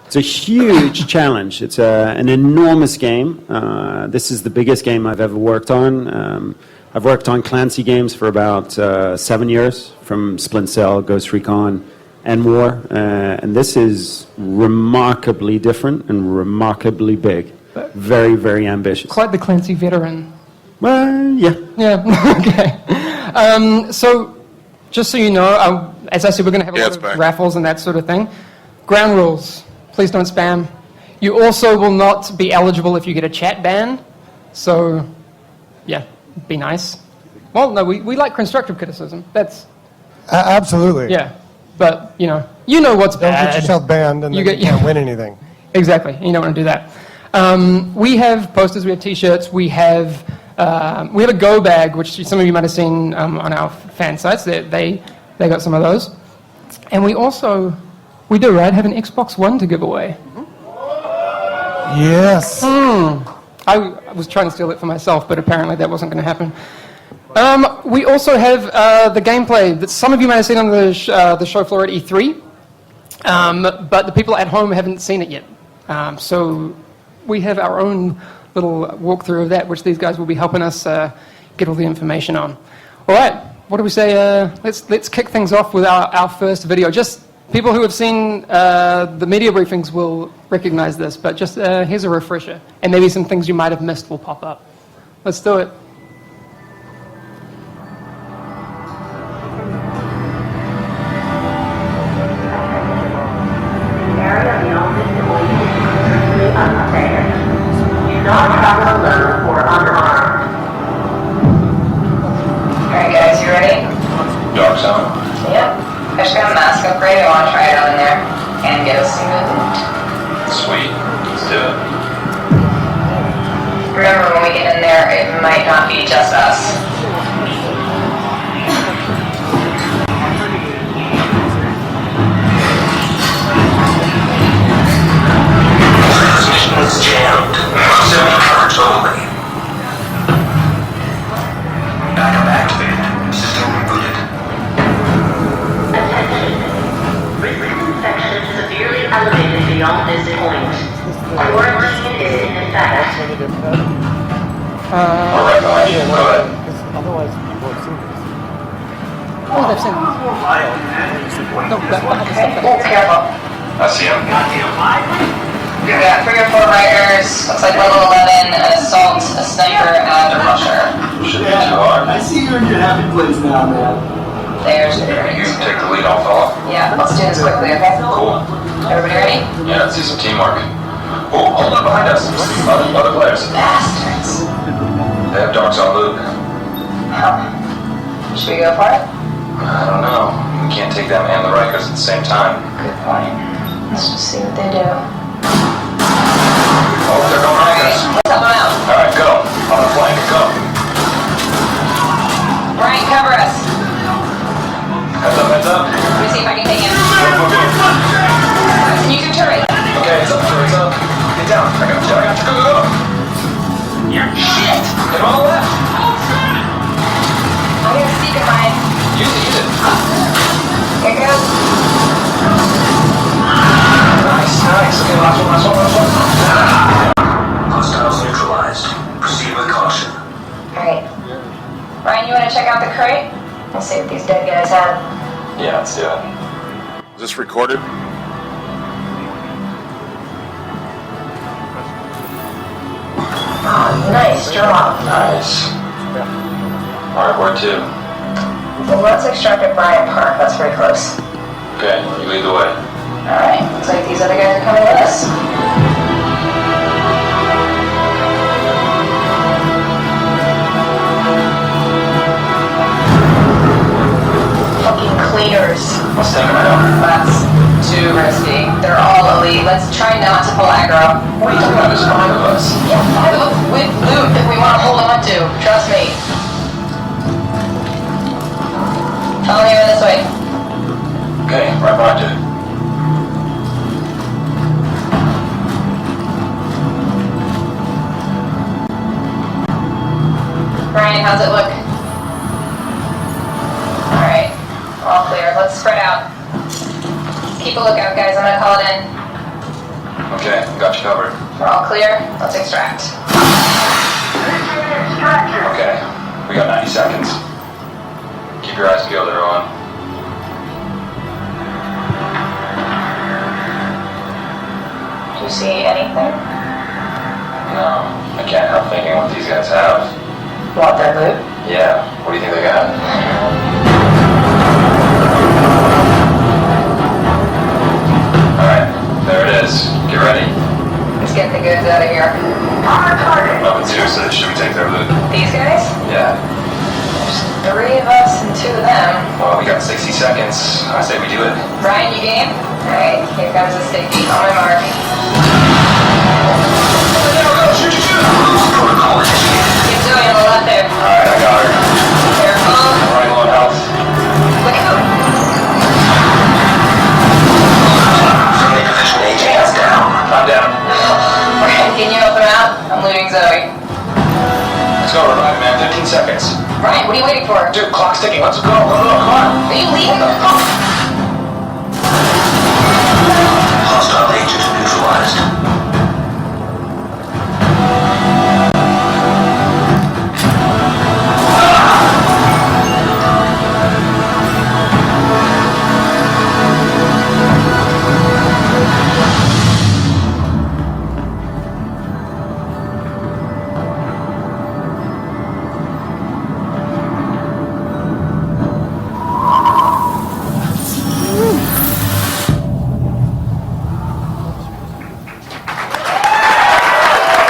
It's a huge challenge. It's an enormous game. This is the biggest game I've ever worked on. I've worked on Clancy games for about 7 years, from Splinter Cell, Ghost Recon, and more. And this is remarkably different and remarkably big. Very, very ambitious. Quite the Clancy veteran. Well, yeah. Yeah, okay. So, just so you know, as I said, we're going to have a lot of raffles and that sort of thing. Ground rules. Please don't spam. You also will not be eligible if you get a chat ban. So, yeah, be nice. Well, no, we like constructive criticism. That's... absolutely. Yeah, but, you know what's bad. Don't get yourself banned and you can't win anything. Exactly. You don't want to do that. We have posters, we have T-shirts, we have a go bag, which some of you might have seen on our fan sites. They got some of those. And we do, right, have an Xbox One to give away. Yes. I was trying to steal it for myself, but apparently that wasn't going to happen. We also have the gameplay that some of you may have seen on the show floor at E3, but the people at home haven't seen it yet. So we have our own little walkthrough of that, which these guys will be helping us get all the information on. All right, what do we say? Let's kick things off with our first video. Just people who have seen the media briefings will recognize this, but just here's a refresher, and maybe some things you might have missed will pop up. Let's do it. Not be just us. Transmission is jammed. Semi-current only. Backup activated. System rebooted. Attention. Risk infection severely elevated beyond this point. Quarantine is in effect. Otherwise, people have seen this. Oh, they've seen this. No, Careful. I see him. We got 3 or 4 riders, looks like level 11, an assault, a sniper, and a rusher. Shouldn't be too hard. I see you in your happy place now, man. There's the You take the lead, fella. Yeah, let's do this quickly, okay? Cool. Everybody ready? Yeah, let's see some teamwork. Oh, hold on behind us. Other players. Bastards. They have dogs on Luke. Huh. Should we go for it? I don't know. We can't take them and the Rikers at the same time. Good point. Let's just see what they do. Oh, they're going behind us. Let's help them out. Alright, go. On the flank, go. Brian, cover us. Heads up, heads up. Let me see if I can take him. Can you do turret? Okay, it's up, Get down. I got you. Go. Shit! Get on the left. I got a seek of mine. Use it. Here it goes. Nice. Okay, last one. Hostiles neutralized. Proceed with caution. Alright. Ryan, you want to check out the crate? We'll see what these dead guys have. Yeah, let's do it. Is this recorded? Oh, nice drop. Nice. Alright, where to? Well, let's extract at Bryant Park. That's very close. Okay, you lead the way. Alright, looks like these other guys are coming with us. Fucking cleaners. Let's take them out. That's too risky. They're all elite. Let's try not to pull aggro. What are you talking about? There's 5 of us. Yeah, 5 with loot that we want to hold on to. Trust me. Follow me over this way. Okay, right behind you. Brian, how's it look? Alright, all clear. Let's spread out. Keep a lookout, guys. I'm gonna call it in. Okay, got you covered. We're all clear. Let's extract. Okay, we got 90 seconds. Keep your eyes peeled, everyone. Do you see anything? No, I can't help thinking what these guys have. Want their loot? Yeah, what do you think they got? Alright, there it is. Get ready. Let's get the goods out of here. No, but seriously, should we take their loot? These guys? Yeah. There's 3 of us and 2 of them. Well, we got 60 seconds. I say we do it. Brian, you game? Alright, here comes the sticky. On my mark. Shoot, shoot, shoot! Keep doing on the left there. Alright, I got her. Careful. Running low on health. Look out. Friendly division agent is down. I'm down. Brian, can you help him out? I'm looting Zoe. Let's go, revive, man. 15 seconds. Brian, what are you waiting for? Dude, clock's ticking. Let's go. Go, go, come on. Are you leaving? Hostile agent neutralized.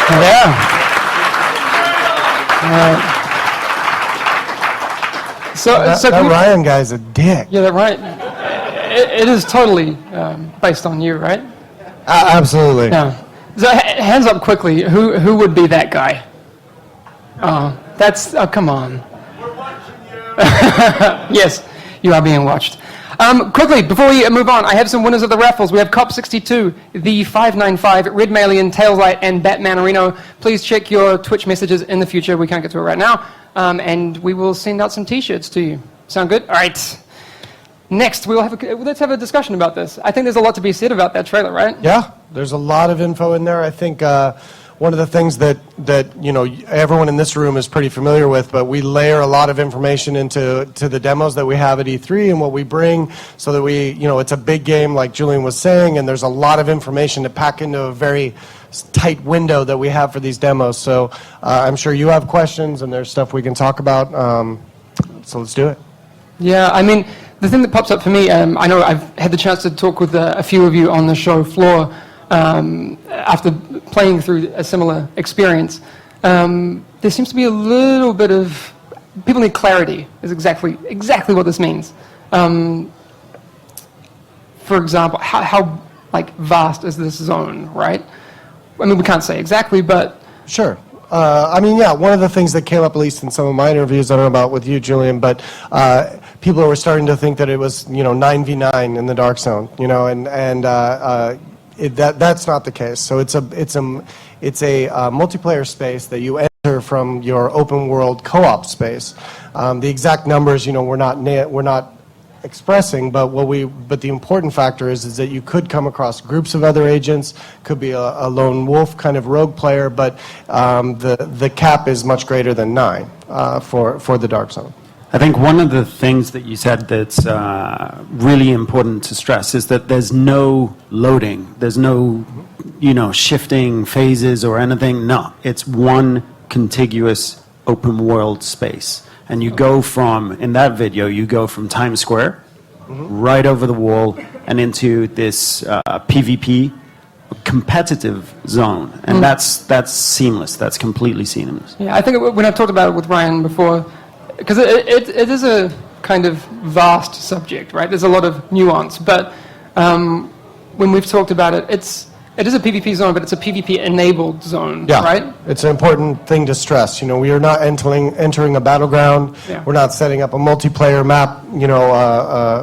Yeah. That Ryan guy's a dick. Yeah, that right. It is totally based on you, right? Absolutely. Yeah. So hands up quickly. Who would be that guy? Oh, that's come on. Yes, you are being watched. Quickly, before we move on, I have some winners of the raffles. We have Cop 62, the 595, Red Malian, Taillight, and Batman Reno. Please check your Twitch messages in the future. We can't get to it right now. And we will send out some T-shirts to you. Sound good? All right. Next, let's have a discussion about this. I think there's a lot to be said about that trailer, right? Yeah, there's a lot of info in there. I think one of the things that everyone in this room is pretty familiar with, but we layer a lot of information into the demos that we have at E3 and what we bring, so that it's a big game, like Julian was saying, and there's a lot of information to pack into a very tight window that we have for these demos. So I'm sure you have questions, and there's stuff we can talk about. So let's do it. Yeah, I mean, the thing that pops up for me, I know I've had the chance to talk with a few of you on the show floor after playing through a similar experience. There seems to be a little bit of... People need clarity, is exactly what this means. For example, how vast is this zone, right? I mean, we can't say exactly, but... Sure. One of the things that came up, at least in some of my interviews, I don't know about with you, Julian, but people were starting to think that it was, 9v9 in the Dark Zone, that's not the case. So it's a multiplayer space that you enter from your open world co-op space. The exact numbers, we're not expressing, but the important factor is that you could come across groups of other agents, could be a lone wolf kind of rogue player, but the cap is much greater than 9 for the Dark Zone. I think one of the things that you said that's really important to stress is that there's no loading, there's no shifting phases or anything. No, it's one contiguous open world space. And you go from, in that video, you go from Times Square, right over the wall, and into this PvP competitive zone. And that's seamless. That's completely seamless. Yeah, I think when I've talked about it with Ryan before, because it is a kind of vast subject, right? There's a lot of nuance. But when we've talked about it, it is a PvP zone, but it's a PvP-enabled zone, right? It's an important thing to stress. We are not entering a battleground. Yeah. We're not setting up a multiplayer map,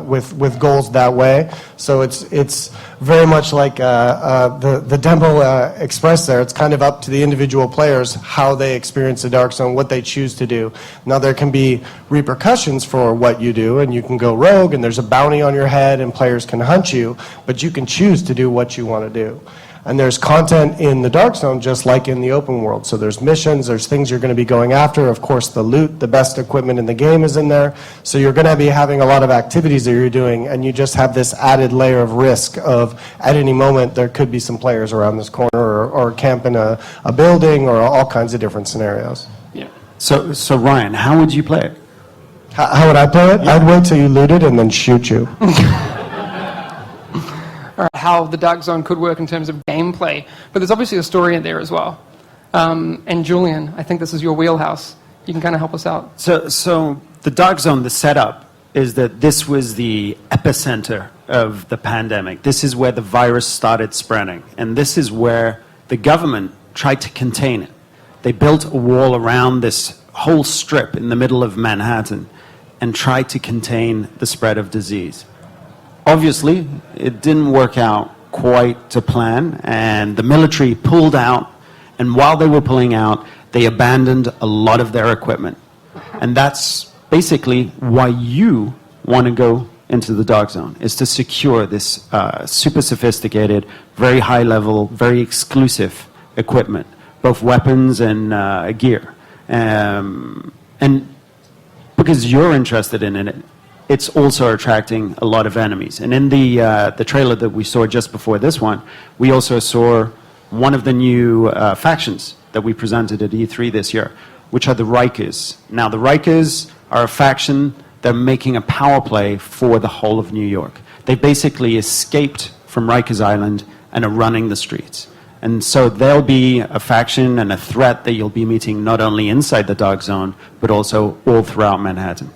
with goals that way. So it's very much like the demo expressed there. It's kind of up to the individual players how they experience the Dark Zone, what they choose to do. Now, there can be repercussions for what you do, and you can go rogue, and there's a bounty on your head, and players can hunt you, but you can choose to do what you want to do. And there's content in the Dark Zone just like in the open world. So there's missions, there's things you're going to be going after. Of course, the loot, the best equipment in the game is in there. So you're going to be having a lot of activities that you're doing, and you just have this added layer of risk of at any moment there could be some players around this corner or camp in a building or all kinds of different scenarios. Yeah. So Ryan, how would you play it? How would I play it? I'd wait till you loot it and then shoot you. How the Dark Zone could work in terms of gameplay, but there's obviously a story in there as well. And Julian, I think this is your wheelhouse. You can kind of help us out. So the Dark Zone, the setup is that this was the epicenter of the pandemic. This is where the virus started spreading, and this is where the government tried to contain it. They built a wall around this whole strip in the middle of Manhattan and tried to contain the spread of disease. Obviously, it didn't work out quite to plan, and the military pulled out, and while they were pulling out, they abandoned a lot of their equipment. And that's basically why you want to go into the Dark Zone, is to secure this super sophisticated, very high level, very exclusive equipment, both weapons and gear. And because you're interested in it, it's also attracting a lot of enemies. And in the trailer that we saw just before this one, we also saw one of the new factions that we presented at E3 this year, which are the Rikers. Now, the Rikers are a faction that are making a power play for the whole of New York. They basically escaped from Rikers Island and are running the streets. And so they'll be a faction and a threat that you'll be meeting not only inside the Dark Zone, but also all throughout Manhattan.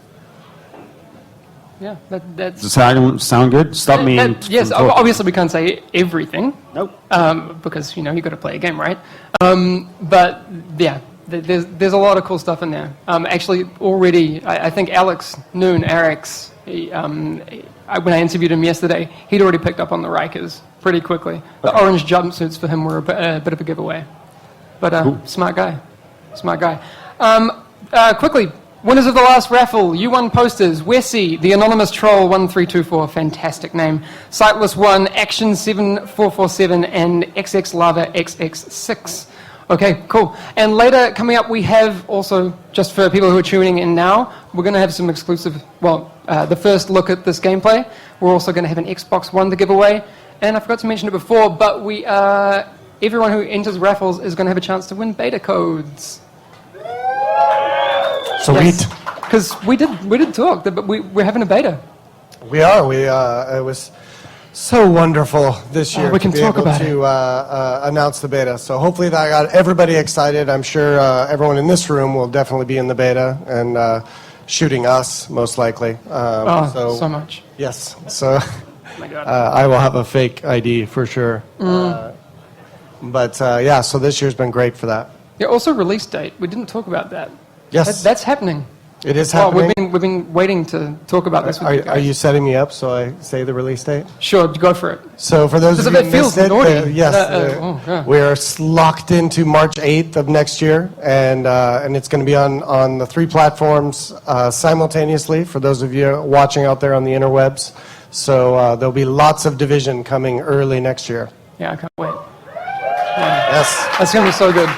Yeah, that's... Does that sound good? Stop me. Yes, obviously we can't say everything. Nope. Because, you got to play a game, right? But, yeah, there's a lot of cool stuff in there. Actually, already, I think Alex Noon, Eric's, when I interviewed him yesterday, he'd already picked up on the Rikers pretty quickly. The orange jumpsuits for him were a bit of a giveaway. But cool. Smart guy. Quickly, winners of the last raffle, you won posters. Wessie, the Anonymous Troll 1324, fantastic name. Sightless 1, Action 7447, and XX Lava XX6. Okay, cool. And later, coming up, we have also, just for people who are tuning in now, we're going to have some exclusive, the first look at this gameplay. We're also going to have an Xbox One to give away. And I forgot to mention it before, but everyone who enters raffles is going to have a chance to win beta codes. Sweet. Because we did talk, but we're having a beta. We are. It was so wonderful this year we can to be talk able about to announce the beta. So hopefully that got everybody excited. I'm sure everyone in this room will definitely be in the beta and shooting us, most likely. So much. Yes. So Oh my God. I will have a fake ID for sure. But yeah, so this year's been great for that. Yeah, also release date. We didn't talk about that. Yes. That's happening. It is happening. We've been waiting to talk about this with you guys. Are you setting me up so I say the release date? Sure, go for it. So for those of you who missed it, yeah. we're locked into March 8th of next year, and it's going to be on the 3 platforms simultaneously for those of you watching out there on the interwebs. So there'll be lots of Division coming early next year. Yeah, I can't wait. Yes. That's going to be so good.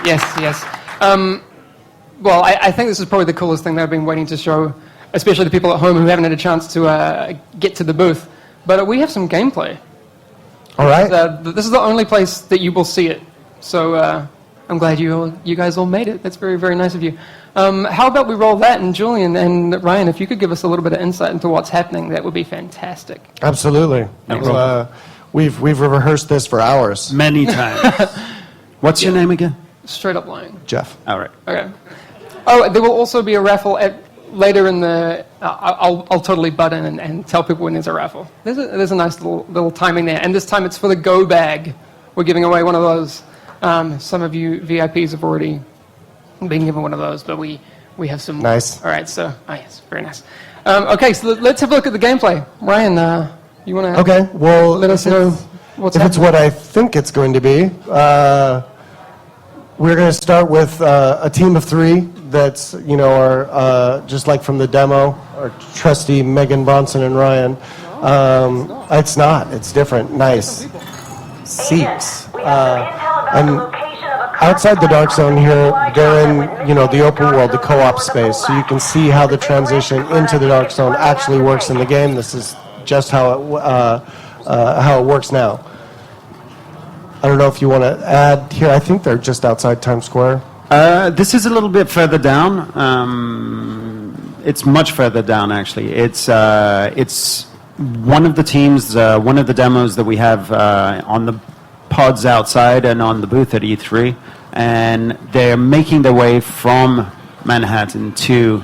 Yes. Well, I think this is probably the coolest thing that I've been waiting to show, especially the people at home who haven't had a chance to get to the booth. But we have some gameplay. All right. This is the only place that you will see it. So I'm glad you guys all made it. That's very, very nice of you. How about we roll that, and Julian and Ryan, if you could give us a little bit of insight into what's happening, that would be fantastic. Absolutely. We've rehearsed this for hours. Many times. What's your name again? Straight up lying. Jeff. All right. Okay. Oh, there will also be a raffle later in the... I'll totally butt in and tell people when there's a raffle. There's a nice little timing there. And this time it's for the Go Bag. We're giving away one of those. Some of you VIPs have already been given one of those, but we have some... Nice. All right, so... Oh, yes, very nice. Okay, so let's have a look at the gameplay. Ryan, you want to... Okay, well... Let us know what's If happening. it's what I think it's going to be... we're going to start with a team of 3 that's, are just like from the demo, our trusty Megan Bronson and Ryan. It's not. It's different. Nice. Seats. And outside the dark zone here, they're in, the open world, the co-op space, so you can see how the transition into the dark zone actually works in the game. This is just how it works now. I don't know if you want to add here. I think they're just outside Times Square. This is a little bit further down. It's much further down, actually. It's one of the teams, one of the demos that we have on the pods outside and on the booth at E3, and they're making their way from Manhattan to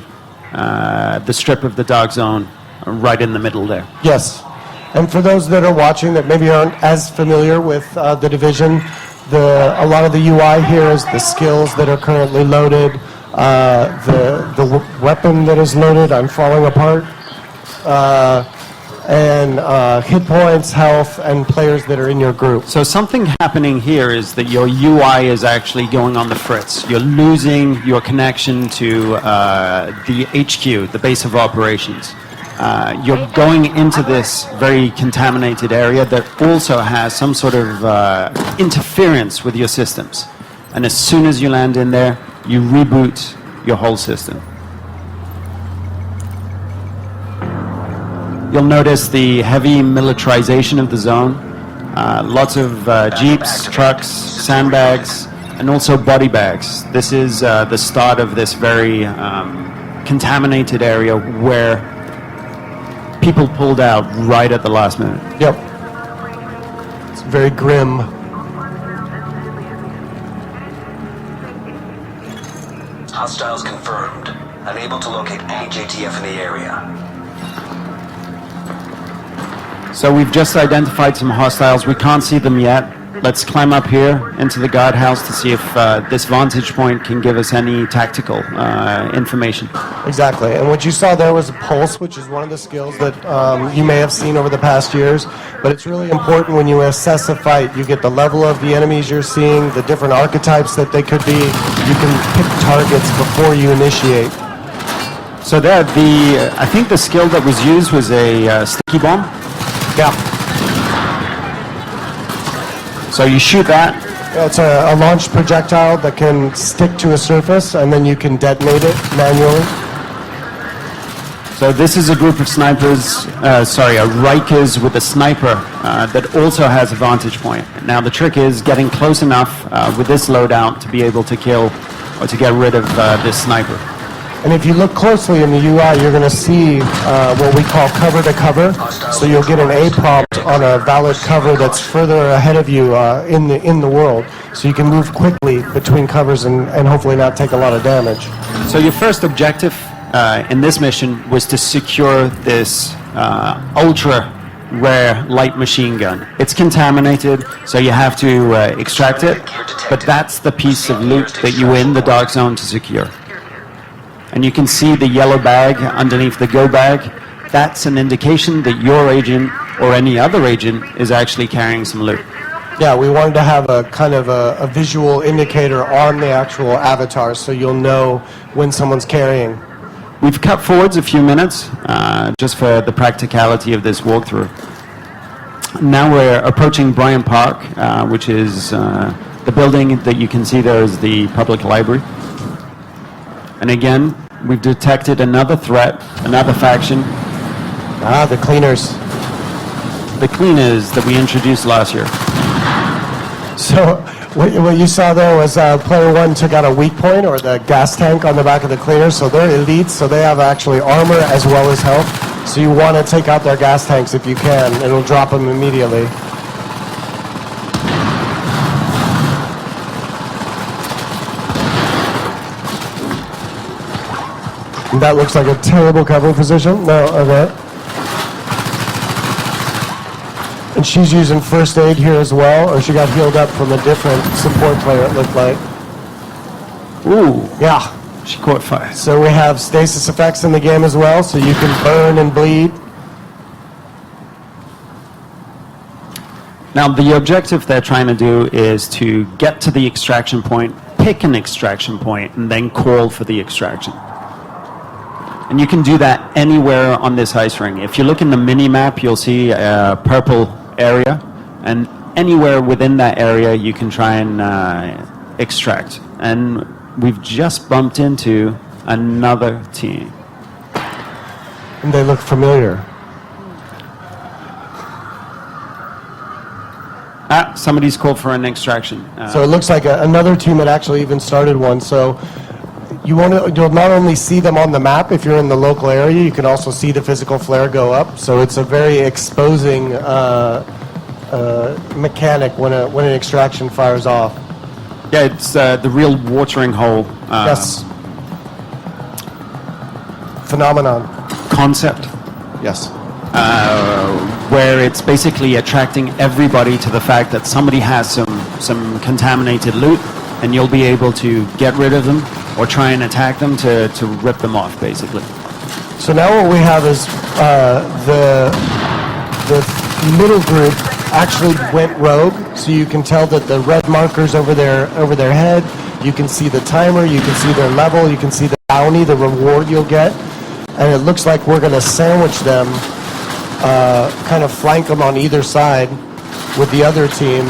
the strip of the dark zone right in the middle there. Yes. And for those that are watching that maybe aren't as familiar with the Division, a lot of the UI here is the skills that are currently loaded, the weapon that is loaded, I'm falling apart, and hit points, health, and players that are in your group. So something happening here is that your UI is actually going on the fritz. You're losing your connection to the HQ, the base of operations. You're going into this very contaminated area that also has some sort of interference with your systems. And as soon as you land in there, you reboot your whole system. You'll notice the heavy militarization of the zone. Lots of jeeps, trucks, sandbags, and also body bags. This is the start of this very contaminated area where people pulled out right at the last minute. Yep. It's very grim. Hostiles confirmed. Unable to locate any JTF in the area. So we've just identified some hostiles. We can't see them yet. Let's climb up here into the guardhouse to see if this vantage point can give us any tactical information. Exactly. And what you saw there was a pulse, which is one of the skills that you may have seen over the past years. But it's really important when you assess a fight. You get the level of the enemies you're seeing, the different archetypes that they could be. You can pick targets before you initiate. So there, I think the skill that was used was a sticky bomb. Yeah. So you shoot that. It's a launched projectile that can stick to a surface, and then you can detonate it manually. So this is a group of snipers, a Rikers with a sniper that also has a vantage point. Now the trick is getting close enough with this loadout to be able to kill or to get rid of this sniper. And if you look closely in the UI, you're going to see what we call cover to cover. So you'll get an A prompt on a valid cover that's further ahead of you in the world. So you can move quickly between covers and hopefully not take a lot of damage. So your first objective in this mission was to secure this ultra rare light machine gun. It's contaminated, so you have to extract it, but that's the piece of loot that you win the dark zone to secure. And you can see the yellow bag underneath the go bag. That's an indication that your agent or any other agent is actually carrying some loot. Yeah, we wanted to have a kind of a visual indicator on the actual avatar so you'll know when someone's carrying. We've cut forwards a few minutes just for the practicality of this walkthrough. Now we're approaching Bryant Park, which is the building that you can see there is the public library. And again, we've detected another threat, another faction. Ah, the cleaners. The cleaners that we introduced last year. So what you saw there was player one took out a weak point or the gas tank on the back of the cleaners. So they're elites, so they have actually armor as well as health. So you want to take out their gas tanks if you can. It'll drop them immediately. That looks like a terrible cover position. No, okay. And she's using first aid here as well, or she got healed up from a different support player, it looked like. Ooh, Yeah. she caught fire. So we have stasis effects in the game as well, so you can burn and bleed. Now, the objective they're trying to do is to get to the extraction point, pick an extraction point, and then call for the extraction. And you can do that anywhere on this ice ring. If you look in the mini-map, you'll see a purple area, and anywhere within that area you can try and extract. And we've just bumped into another team. And they look familiar. Somebody's called for an extraction. So it looks like another team had actually even started one. So you'll not only see them on the map if you're in the local area, you can also see the physical flare go up. So it's a very exposing mechanic when an extraction fires off. Yeah, it's the real watering hole Yes. Phenomenon. concept, Yes. where it's basically attracting everybody to the fact that somebody has some contaminated loot, and you'll be able to get rid of them or try and attack them to rip them off, basically. So now what we have is the middle group actually went rogue. So you can tell that the red markers over their head. You can see the timer. You can see their level. You can see the bounty, the reward you'll get. And it looks like we're going to sandwich them, kind of flank them on either side with the other team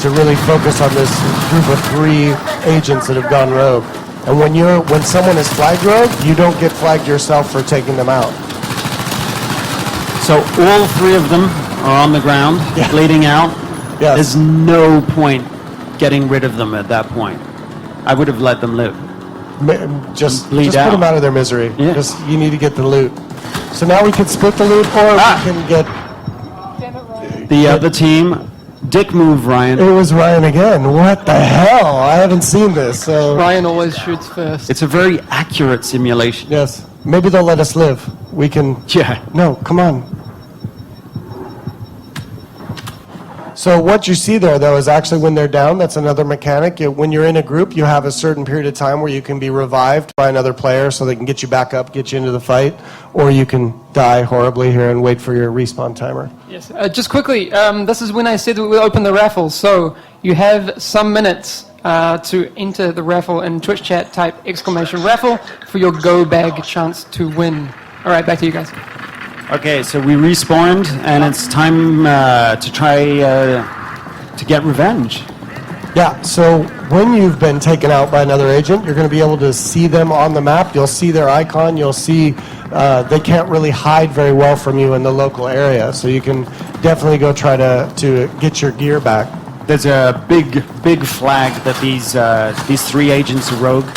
to really focus on this group of 3 agents that have gone rogue. And when someone is flagged rogue, you don't get flagged yourself for taking them out. So all 3 of them are on the ground, bleeding out. Yes. There's no point getting rid of them at that point. I would have let them live. Just Bleed put out. them out of their misery. Yeah. You need to get the loot. So now we can split the loot, or we can get. The other team, dick move, Ryan. It was Ryan again. What the hell? I haven't seen this. So Ryan always shoots first. It's a very accurate simulation. yes, maybe they'll let us live. We can. Yeah. No, come on. So what you see there, though, is actually when they're down, that's another mechanic. When you're in a group, you have a certain period of time where you can be revived by another player so they can get you back up, get you into the fight, or you can die horribly here and wait for your respawn timer. Yes. Just quickly, this is when I said we'll open the raffle. So you have some minutes to enter the raffle in Twitch chat. Type !raffle for your go bag chance to win. All right, back to you guys. Okay, so we respawned, and it's time to try to get revenge. Yeah, so when you've been taken out by another agent, you're going to be able to see them on the map. You'll see their icon. You'll see they can't really hide very well from you in the local area. So you can definitely go try to get your gear back. There's a big flag that these 3 agents are rogue.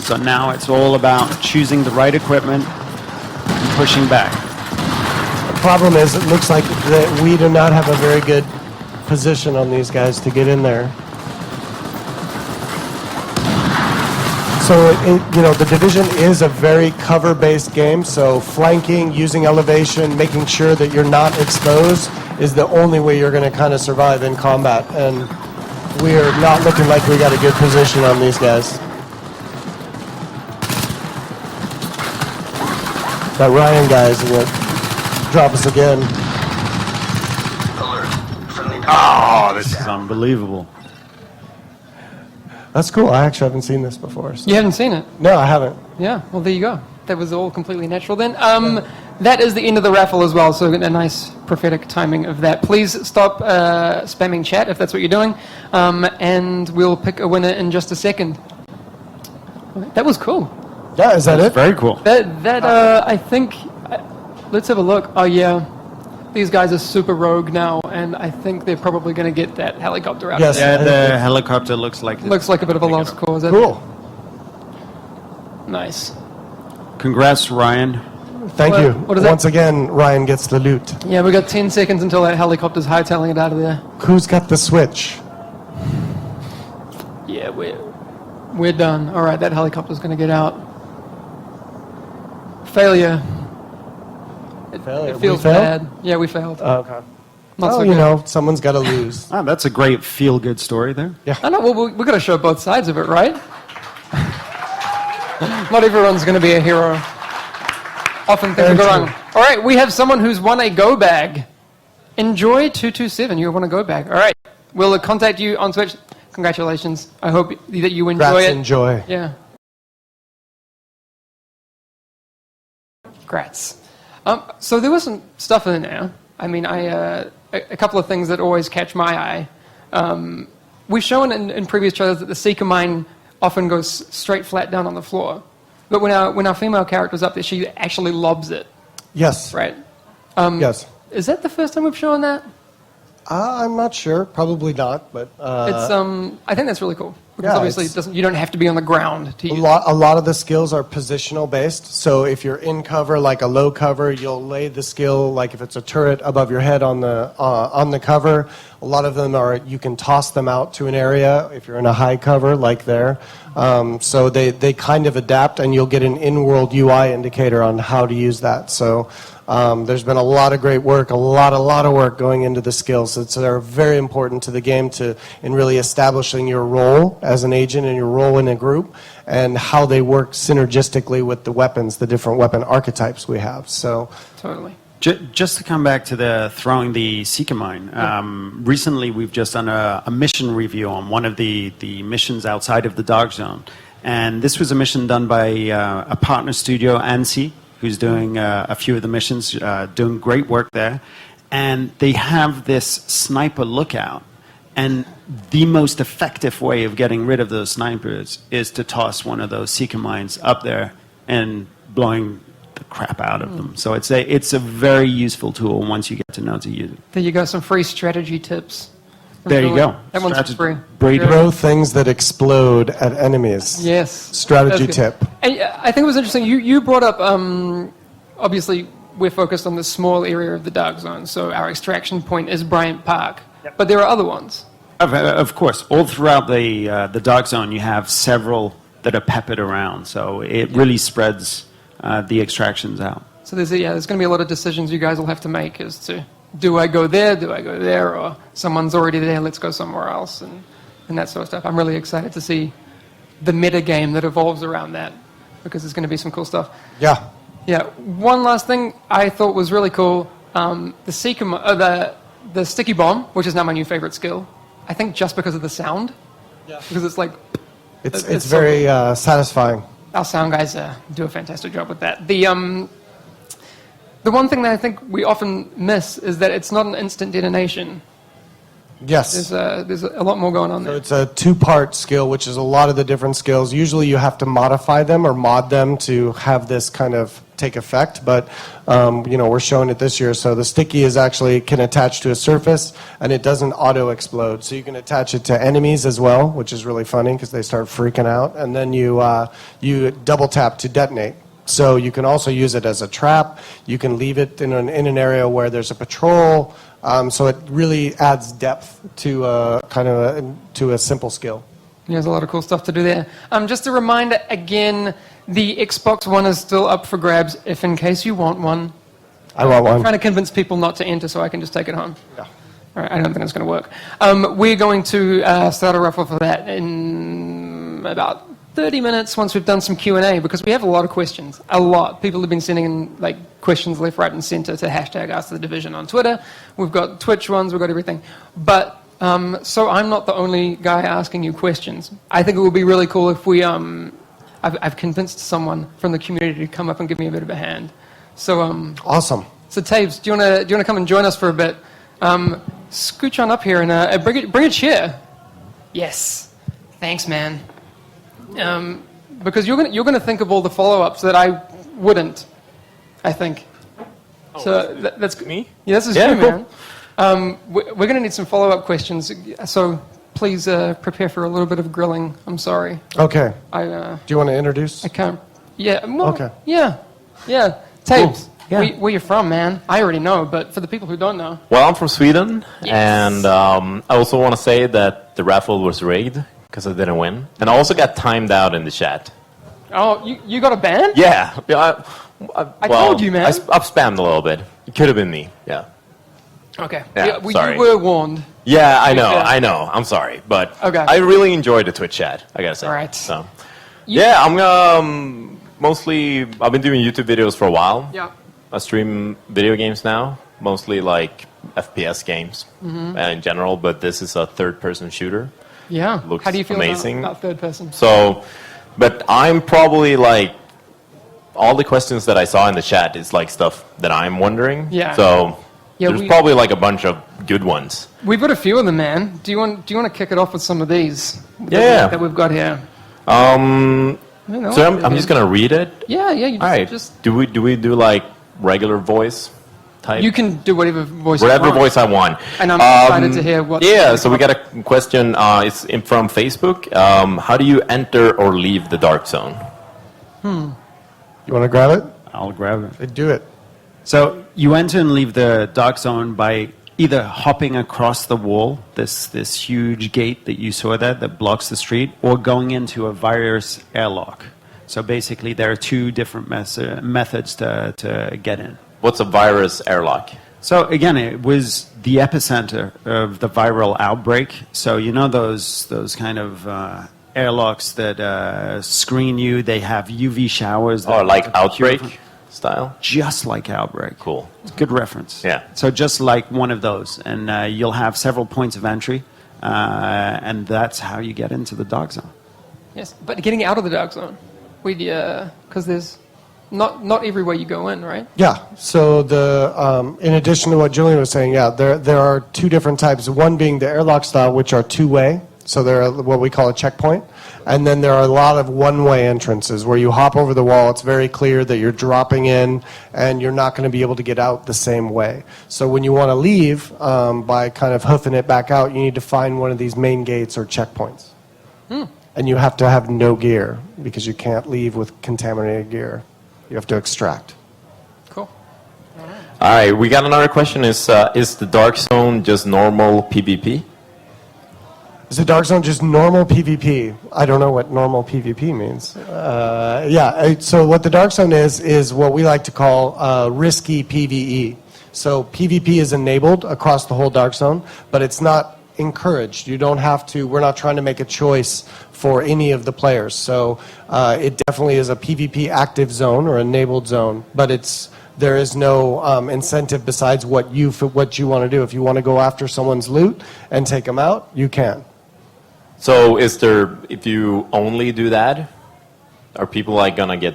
So now it's all about choosing the right equipment and pushing back. The problem is it looks like that we do not have a very good position on these guys to get in there. So, the Division is a very cover-based game, so flanking, using elevation, making sure that you're not exposed is the only way you're going to kind of survive in combat. And we are not looking like we got a good position on these guys. That Ryan guy is going to drop us again. Alert. Friendly Oh, this is unbelievable. That's cool. I actually haven't seen this before. So. You haven't seen it? No, I haven't. Yeah, well, there you go. That was all completely natural then. That is the end of the raffle as well, so a nice prophetic timing of that. Please stop spamming chat if that's what you're doing, and we'll pick a winner in just a second. That was cool. Yeah, is that it? Very cool. I think, let's have a look. Oh yeah, these guys are super rogue now, and I think they're probably going to get that helicopter out Yes. of there. Yeah, the helicopter looks like Looks like a bit of a lost cause. Cool. Nice. Congrats, Ryan. Thank What- you. what is that? Once again, Ryan gets the loot. Yeah, we got 10 seconds until that helicopter's hightailing it out of there. Who's got the switch? Yeah, we're done. All right, that helicopter's going to get out. Failure. Failure. It feels We failed? bad. Yeah, we failed. Okay. Not so Well, good. someone's got to lose. Oh, that's a great feel-good story there. I know. Well, we've got to show both sides of it, right? Not everyone's going to be a hero. Often things Very go true. wrong. All right, we have someone who's won a go bag. Enjoy 227. You won a go bag. All right, we'll contact you on Twitch. Congratulations. I hope that you enjoy Congrats, it. enjoy. Yeah. Grats. So there was some stuff in there. I mean, a couple of things that always catch my eye. We've shown in previous trailers that the Seeker Mine often goes straight flat down on the floor. But when our female character's up there, she actually lobs it, Yes. right? Yes. Is that the first time we've shown that? I'm not sure. Probably not, but It's I think that's really cool. Because Yeah, obviously you don't have to be on the ground to use it. a lot of the skills are positional based. So if you're in cover, like a low cover, you'll lay the skill like if it's a turret above your head on the cover. A lot of them are you can toss them out to an area if you're in a high cover, like there. So they kind of adapt, and you'll get an in-world UI indicator on how to use that. So there's been a lot of great work, a lot of work going into the skills. They're very important to the game in really establishing your role as an agent and your role in a group, and how they work synergistically with the weapons, the different weapon archetypes we have. So Totally. Just to come back to the throwing the Seeker Mine, recently we've just done a mission review on one of the missions outside of the Dark Zone. And this was a mission done by a partner studio, ANSI, who's doing a few of the missions, doing great work there. And they have this sniper lookout. And the most effective way of getting rid of those snipers is to toss one of those Seeker Mines up there and blowing the crap out of them. So it's a very useful tool once you get to know to use it. There you go, some free strategy tips. There you go. That one's Strategy. free. Brady. throw things that explode at enemies. Yes. Strategy That's good. tip. And I think it was interesting. You brought up, obviously, we're focused on the small area of the Dark Zone, so our extraction point is Bryant Park. Yep. But there are other ones. Of course. All throughout the Dark Zone, you have several that are peppered around. So it really spreads the extractions out. So there's going to be a lot of decisions you guys will have to make as to, do I go there, or someone's already there, let's go somewhere else, and that sort of stuff. I'm really excited to see the meta game that evolves around that, because there's going to be some cool stuff. Yeah. Yeah, one last thing I thought was really cool, the sticky bomb, which is now my new favorite skill, I think just because of the sound, because it's like... It's very satisfying. Our sound guys do a fantastic job with that. The one thing that I think we often miss is that it's not an instant detonation. Yes. There's a lot more going on So there. it's a two-part skill, which is a lot of the different skills. Usually you have to modify them or mod them to have this kind of take effect, but we're showing it this year. So the sticky is actually can attach to a surface, and it doesn't auto-explode. So you can attach it to enemies as well, which is really funny because they start freaking out, and then you double tap to detonate. So you can also use it as a trap. You can leave it in an area where there's a patrol. So it really adds depth to a simple skill. There's a lot of cool stuff to do there. Just a reminder again, the Xbox One is still up for grabs if in case you want one. I want one. I'm trying to convince people not to enter so I can just take it home. Yeah. All right, I don't think it's going to work. We're going to start a raffle for that in about 30 minutes once we've done some Q&A, because we have a lot of questions. A lot. People have been sending in questions left, right, and center to #AskTheDivision on Twitter. We've got Twitch ones, we've got everything. But, so I'm not the only guy asking you questions. I think it would be really cool if we, I've convinced someone from the community to come up and give me a bit of a hand. So, Awesome. So Taves, do you want to come and join us for a bit? Scooch on up here and bring a chair. Yes. Thanks, man. Because you're gonna think of all the follow-ups that I wouldn't, I think. Oh, So that's me? Yeah, this is Yeah, you, cool. man. We're gonna need some follow-up questions. So please prepare for a little bit of grilling. I'm sorry. Okay. I Do you want to introduce? can't. Yeah. Well, Okay. Yeah. Taves. Yeah. Where you from, man? I already know, but for the people who don't know. Well, I'm from Sweden, Yes. and I also want to say that the raffle was rigged because I didn't win, and I also got timed out in the chat. Oh, you got a ban? Yeah, I told you, man. I've spammed a little bit. It could have been me. Yeah. Okay. Yeah, well, sorry. you were warned. Yeah, I know. Yeah. I know. I'm sorry, but Okay. I really enjoyed the Twitch chat. I gotta say. All right. So, You- yeah, I'm mostly. I've been doing YouTube videos for a while. Yeah. I stream video games now, mostly like FPS games Mm-hmm. in general, but this is a third-person shooter. Yeah. Looks How do you feel amazing. about third person? So, but I'm probably like all the questions that I saw in the chat is like stuff that I'm wondering. Yeah. So Yeah, there's probably like a bunch of good ones. We've got a few of them, man. Do you want to kick it off with some of these? Yeah. That we've got here. So I'm just gonna read it. Yeah. You All right. just Do we do like regular voice type? you can do whatever voice. Whatever you want. voice I want. And I'm excited to hear what. Yeah, so we got a question. It's from Facebook. How do you enter or leave the dark zone? You want to grab it? I'll grab it. Do it. So you enter and leave the dark zone by either hopping across the wall, this huge gate that you saw there that blocks the street, or going into a virus airlock. So basically, there are two different methods to get in. What's a virus airlock? So again, it was the epicenter of the viral outbreak. So you know those kind of airlocks that screen you. They have UV showers. Or like Outbreak purify- style? Just like Outbreak. Cool. It's a good reference. Yeah. So just like one of those, and you'll have several points of entry, and that's how you get into the dark zone. Yes, but getting out of the dark zone, because there's not everywhere you go in, right? Yeah. So in addition to what Julian was saying, there are two different types. One being the airlock style, which are two-way. So they're what we call a checkpoint. And then there are a lot of one-way entrances where you hop over the wall. It's very clear that you're dropping in and you're not going to be able to get out the same way. So when you want to leave by kind of hoofing it back out, you need to find one of these main gates or checkpoints. And you have to have no gear because you can't leave with contaminated gear. You have to extract. Cool. All right, we got another question. Is the dark zone just normal PvP? Is the dark zone just normal PvP? I don't know what normal PvP means. So what the dark zone is what we like to call risky PvE. So PvP is enabled across the whole dark zone, but it's not encouraged. You don't have to, we're not trying to make a choice for any of the players. So it definitely is a PvP active zone or enabled zone, but there is no incentive besides what you want to do. If you want to go after someone's loot and take them out, you can. So if you only do that, are people like gonna get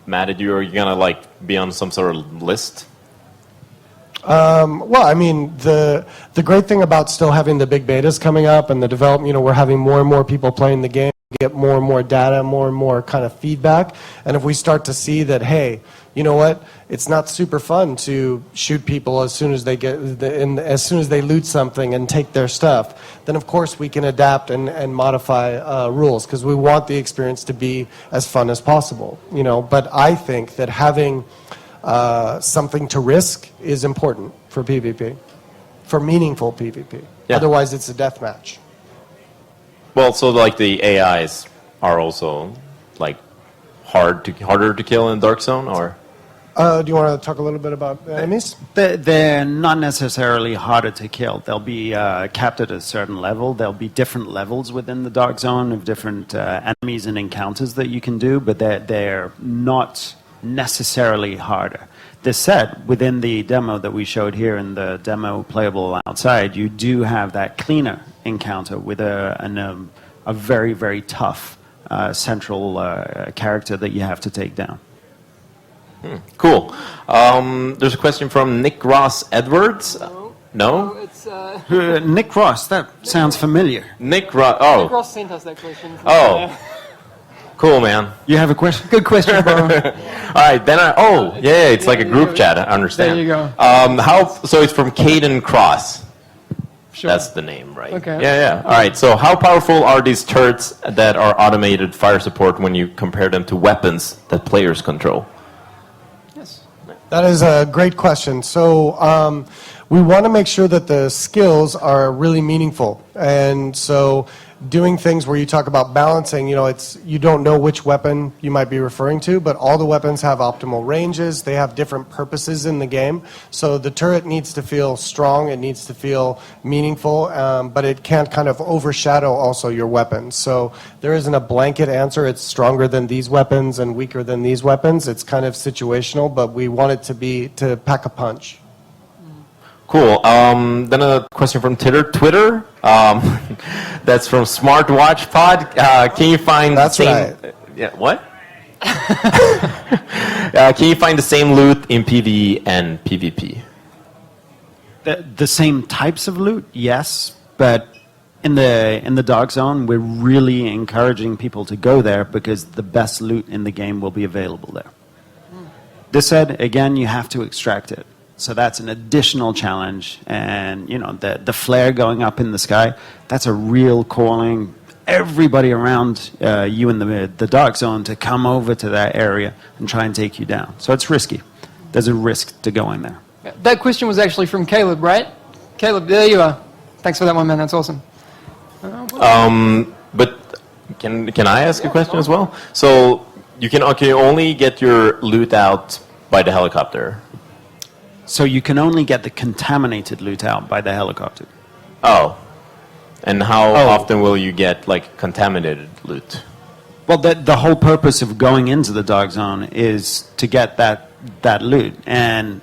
mad at you, or are you gonna like be on some sort of list? Well, I mean, the great thing about still having the big betas coming up and the development, we're having more and more people playing the game, get more and more data, more and more kind of feedback. And if we start to see that, hey, you know what, it's not super fun to shoot people as soon as they as soon as they loot something and take their stuff, then of course we can adapt and modify rules because we want the experience to be as fun as possible. But I think that having something to risk is important for PvP, for meaningful PvP. Yeah. Otherwise, it's a death match. Well, so like the AIs are also like harder to kill in Dark Zone, or? Do you want to talk a little bit about enemies? They're not necessarily harder to kill. They'll be capped at a certain level. There'll be different levels within the dark zone of different enemies and encounters that you can do, but they're not necessarily harder. This said, within the demo that we showed here in the demo playable outside, you do have that cleaner encounter with a very, very tough central character that you have to take down. Cool. There's a question from Nick Ross Edwards. No? It's Nick Ross, that sounds familiar. Nick Ross. Oh. Nick Ross sent us that question. Oh. Cool, man. You have a question? Good question, bro. All right, then it's like a group chat. I understand. There you go. So it's from Caden Cross. Sure. That's the name, right? Okay. Yeah. All right. So how powerful are these turrets that are automated fire support when you compare them to weapons that players control? Yes. That is a great question. So we want to make sure that the skills are really meaningful. And so doing things where you talk about balancing, you don't know which weapon you might be referring to, but all the weapons have optimal ranges. They have different purposes in the game. So the turret needs to feel strong. It needs to feel meaningful, but it can't kind of overshadow also your weapons. So there isn't a blanket answer. It's stronger than these weapons and weaker than these weapons. It's kind of situational, but we want it to pack a punch. Cool. Then a question from Twitter. That's from Smartwatch Pod. Can you find That's right. Yeah. What? Can you find the same loot in PvE and PvP? The same types of loot, yes, but in the Dark Zone, we're really encouraging people to go there because the best loot in the game will be available there. This said, again, you have to extract it. So that's an additional challenge. And, you know, the flare going up in the sky, that's a real calling everybody around you in the Dark Zone to come over to that area and try and take you down. So it's risky. There's a risk to going there. That question was actually from Caleb, right? Caleb, there you are. Thanks for that one, man. That's awesome. But can I ask a question as well? So you can only get your loot out by the helicopter. So you can only get the contaminated loot out by the helicopter. Oh. And how often will you get like contaminated loot? Well, the whole purpose of going into the Dark Zone is to get that loot. And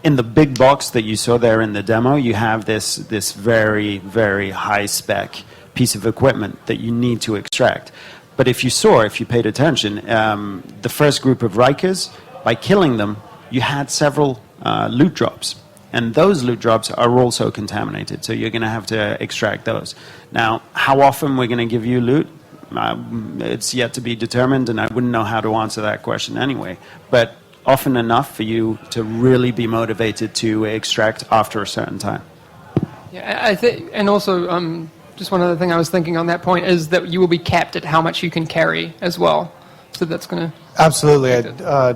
in the big box that you saw there in the demo, you have this very, very high spec piece of equipment that you need to extract. But if you paid attention, the first group of Rikers, by killing them, you had several loot drops. And those loot drops are also contaminated, so you're going to have to extract those. Now, how often we're going to give you loot, it's yet to be determined, and I wouldn't know how to answer that question anyway. But often enough for you to really be motivated to extract after a certain time. Yeah, I think, and also, just one other thing I was thinking on that point is that you will be capped at how much you can carry as well. So that's going to... Absolutely.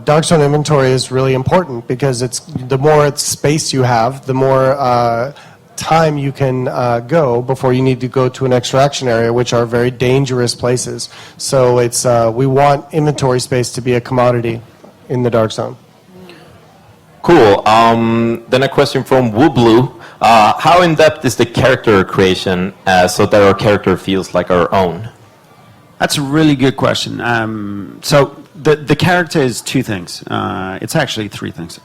Dark Zone inventory is really important because the more space you have, the more time you can go before you need to go to an extraction area, which are very dangerous places. So we want inventory space to be a commodity in the Dark Zone. Cool. Then a question from Wooblu. How in-depth is the character creation so that our character feels like our own? That's a really good question. So the character is two things. It's actually three things.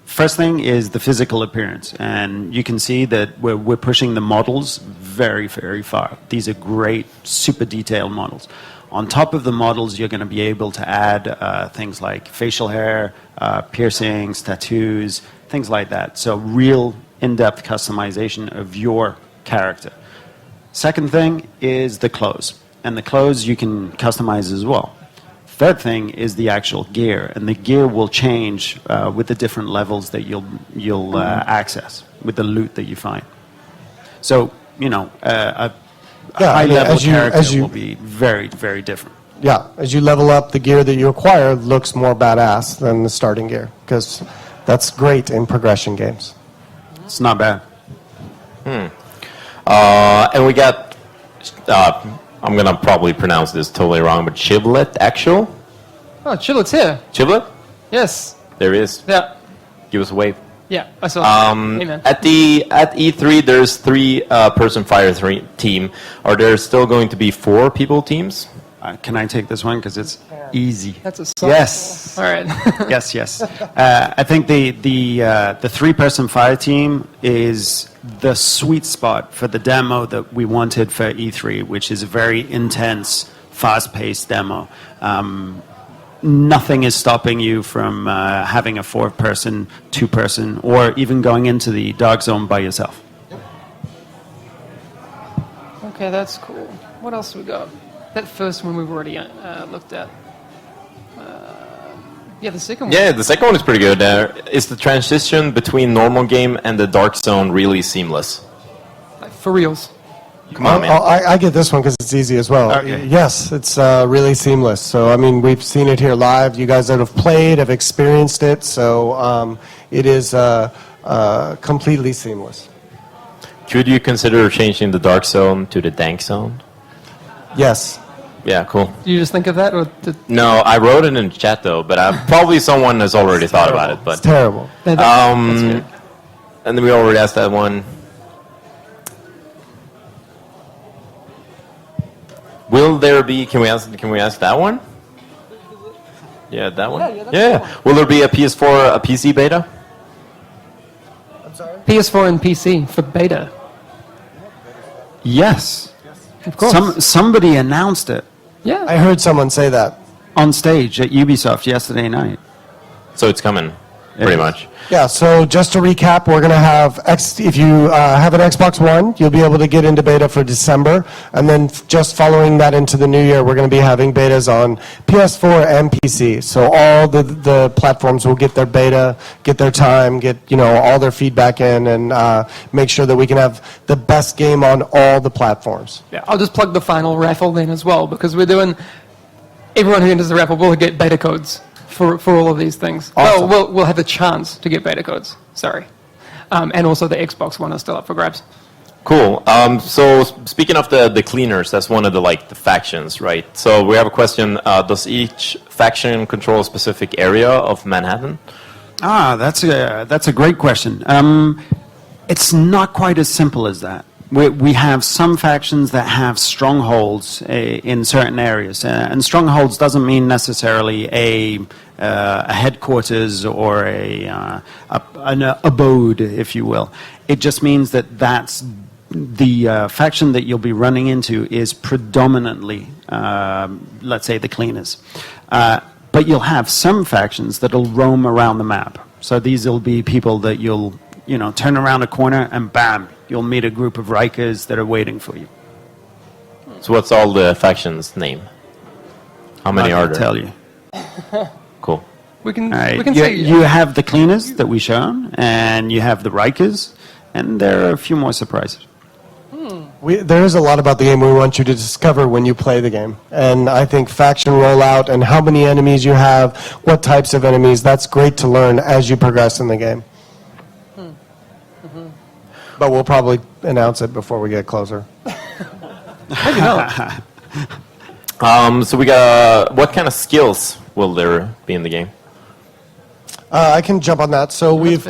First thing is the physical appearance. And you can see that we're pushing the models very, very far. These are great, super detailed models. On top of the models, you're going to be able to add things like facial hair, piercings, tattoos, things like that. So real in-depth customization of your character. Second thing is the clothes. And the clothes you can customize as well. Third thing is the actual gear. And the gear will change with the different levels that you'll access, with the loot that you find. So, you know, a high-level character will be very, very different. Yeah, as you level up, the gear that you acquire looks more badass than the starting gear, because that's great in progression games. It's not bad. And we got, I'm going to probably pronounce this totally wrong, but Chiblet Actual? Oh, Chiblet's here. Chiblet? Yes. There he is. Yeah. Give us a wave. Yeah, I saw. Hey, man. At E3, there's three-person fire team. Are there still going to be 4 people teams? Can I take this one? Because it's easy. That's a song. Yes. All right. Yes. I think the 3-person fire team is the sweet spot for the demo that we wanted for E3, which is a very intense, fast-paced demo. Nothing is stopping you from having a 4-person, 2-person, or even going into the Dark Zone by yourself. Okay, that's cool. What else we got? That first one we've already looked at. Yeah, the second one. Yeah, the second one is pretty good. Is the transition between normal game and the Dark Zone really seamless? Like, for reals. Come on, man. I get this one because it's easy as well. Okay. Yes, it's really seamless. So, I mean, we've seen it here live. You guys that have played have experienced it. So it is completely seamless. Could you consider changing the Dark Zone to the Dank Zone? Yes. Yeah, cool. Did you just think of that? Or No, I wrote it in chat, though, but probably someone has already thought about it. But It's terrible. That's and then we already asked that one. Will there be? Can we ask that one? Yeah, that one. Yeah. Will there be a PS4, a PC beta? PS4 and PC for beta. Yes. Of course. Somebody announced it. Yeah. I heard someone say that. on stage at Ubisoft yesterday night. So it's coming, pretty much. Yeah, so just to recap, we're going to have, if you have an Xbox One, you'll be able to get into beta for December, and then just following that into the new year, we're going to be having betas on PS4 and PC. So all the platforms will get their beta, get their time, get all their feedback in, and make sure that we can have the best game on all the platforms. Yeah, I'll just plug the final raffle then as well, because we're doing, everyone who enters the raffle will get beta codes for all of these things. Awesome. Well, we'll have a chance to get beta codes, sorry. And also the Xbox One is still up for grabs. Cool. So speaking of the cleaners, that's one of the factions, right? So we have a question. Does each faction control a specific area of Manhattan? That's a great question. It's not quite as simple as that. We have some factions that have strongholds in certain areas, and strongholds doesn't mean necessarily a headquarters or an abode, if you will. It just means that that's the faction that you'll be running into is predominantly, let's say, the cleaners. But you'll have some factions that'll roam around the map. So these will be people that you'll turn around a corner and bam, you'll meet a group of Rikers that are waiting for you. So what's all the factions' name? How many are there? Tell you. Cool. We can You, say... you have the cleaners that we shown, and you have the Rikers, and there are a few more surprises. There is a lot about the game we want you to discover when you play the game. And I think faction rollout and how many enemies you have, what types of enemies, that's great to learn as you progress in the game. But we'll probably announce it before we get closer. Maybe not. So we got what kind of skills will there be in the game? I can jump on that. So we've,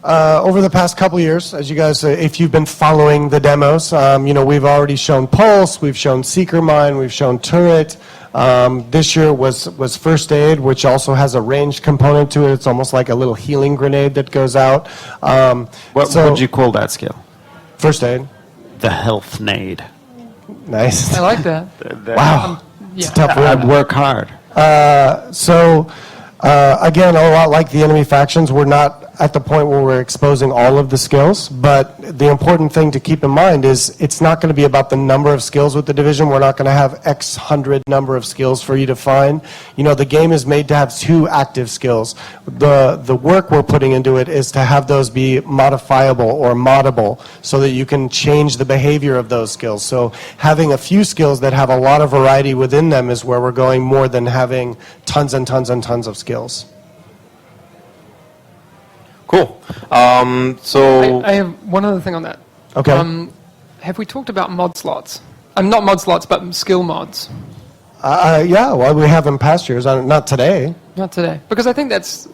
over the past couple years, as you guys, if you've been following the demos, we've already shown Pulse, we've shown Seeker Mine, we've shown Turret. This year was First Aid, which also has a ranged component to it. It's almost like a little healing grenade that goes out. What would you call that skill? First Aid. The health nade. Nice. I like that. Wow. Yeah. It's a tough word. I'd work hard. Again, a lot like the enemy factions, we're not at the point where we're exposing all of the skills, but the important thing to keep in mind is it's not going to be about the number of skills with the division. We're not going to have X hundred number of skills for you to find. The game is made to have 2 active skills. The work we're putting into it is to have those be modifiable or moddable so that you can change the behavior of those skills. So having a few skills that have a lot of variety within them is where we're going more than having tons and tons and tons of skills. Cool. So I have one other thing on that. Okay. Have we talked about mod slots? Not mod slots, but skill mods. Yeah, well, we have in past years, not today. Not today. Because I think that's,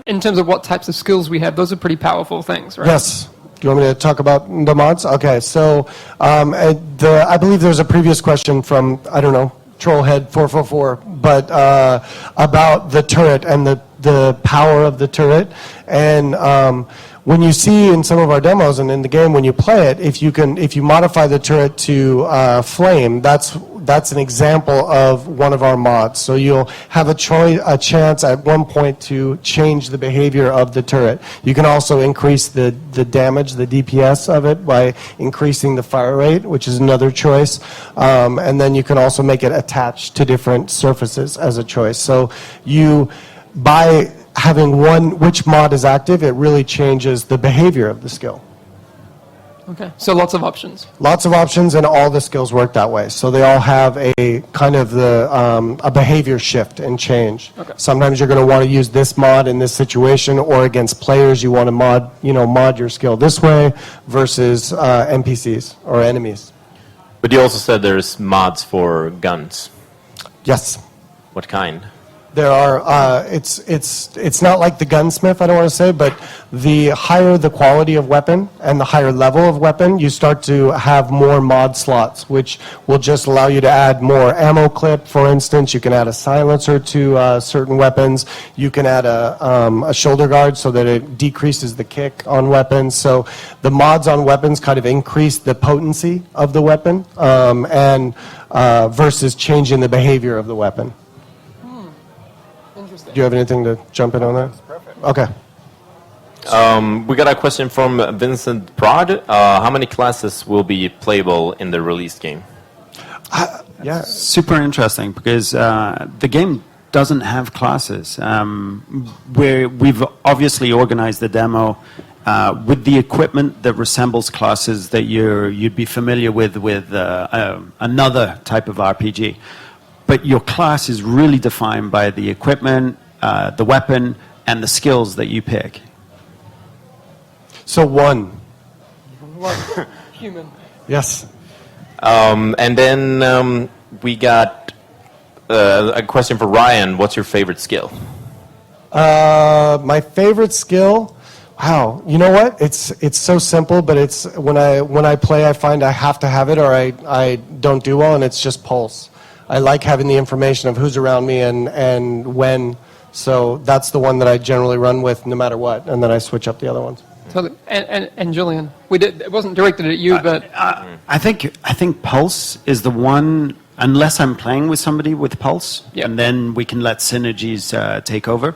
in terms of what types of skills we have, those are pretty powerful things, right? Yes. Do you want me to talk about the mods? Okay, so I believe there's a previous question from, I don't know, Trollhead444, but about the turret and the power of the turret. And when you see in some of our demos and in the game when you play it, if you modify the turret to flame, that's an example of one of our mods. So you'll have a chance at one point to change the behavior of the turret. You can also increase the damage, the DPS of it by increasing the fire rate, which is another choice. And then you can also make it attached to different surfaces as a choice. So by having which mod is active, it really changes the behavior of the skill. Okay, so lots of options. Lots of options, and all the skills work that way. So they all have a kind of a behavior shift and change. Okay. Sometimes you're going to want to use this mod in this situation, or against players you want to mod your skill this way versus NPCs or enemies. but you also said there's mods for guns. Yes. What kind? There are, it's not like the gunsmith, I don't want to say, but the higher the quality of weapon and the higher level of weapon, you start to have more mod slots, which will just allow you to add more ammo clip, for instance. You can add a silencer to certain weapons. You can add a shoulder guard so that it decreases the kick on weapons. So the mods on weapons kind of increase the potency of the weapon and versus changing the behavior of the weapon. you have anything to jump in on that? Okay. We got a question from Vincent Prod. How many classes will be playable in the released game? Yeah. Super interesting because the game doesn't have classes. We've obviously organized the demo with the equipment that resembles classes that you'd be familiar with another type of RPG. But your class is really defined by the equipment, the weapon, and the skills that you pick. So one. Human. Yes. And then we got a question for Ryan. What's your favorite skill? My favorite skill. Wow. You know what? It's so simple, but it's when I play, I find I have to have it, or I don't do well, and it's just pulse. I like having the information of who's around me and when. So that's the one that I generally run with no matter what, and then I switch up the other ones. Totally. And Julian, it wasn't directed at you, but I think Pulse is the one, unless I'm playing with somebody with Pulse, Yep. and then we can let synergies take over.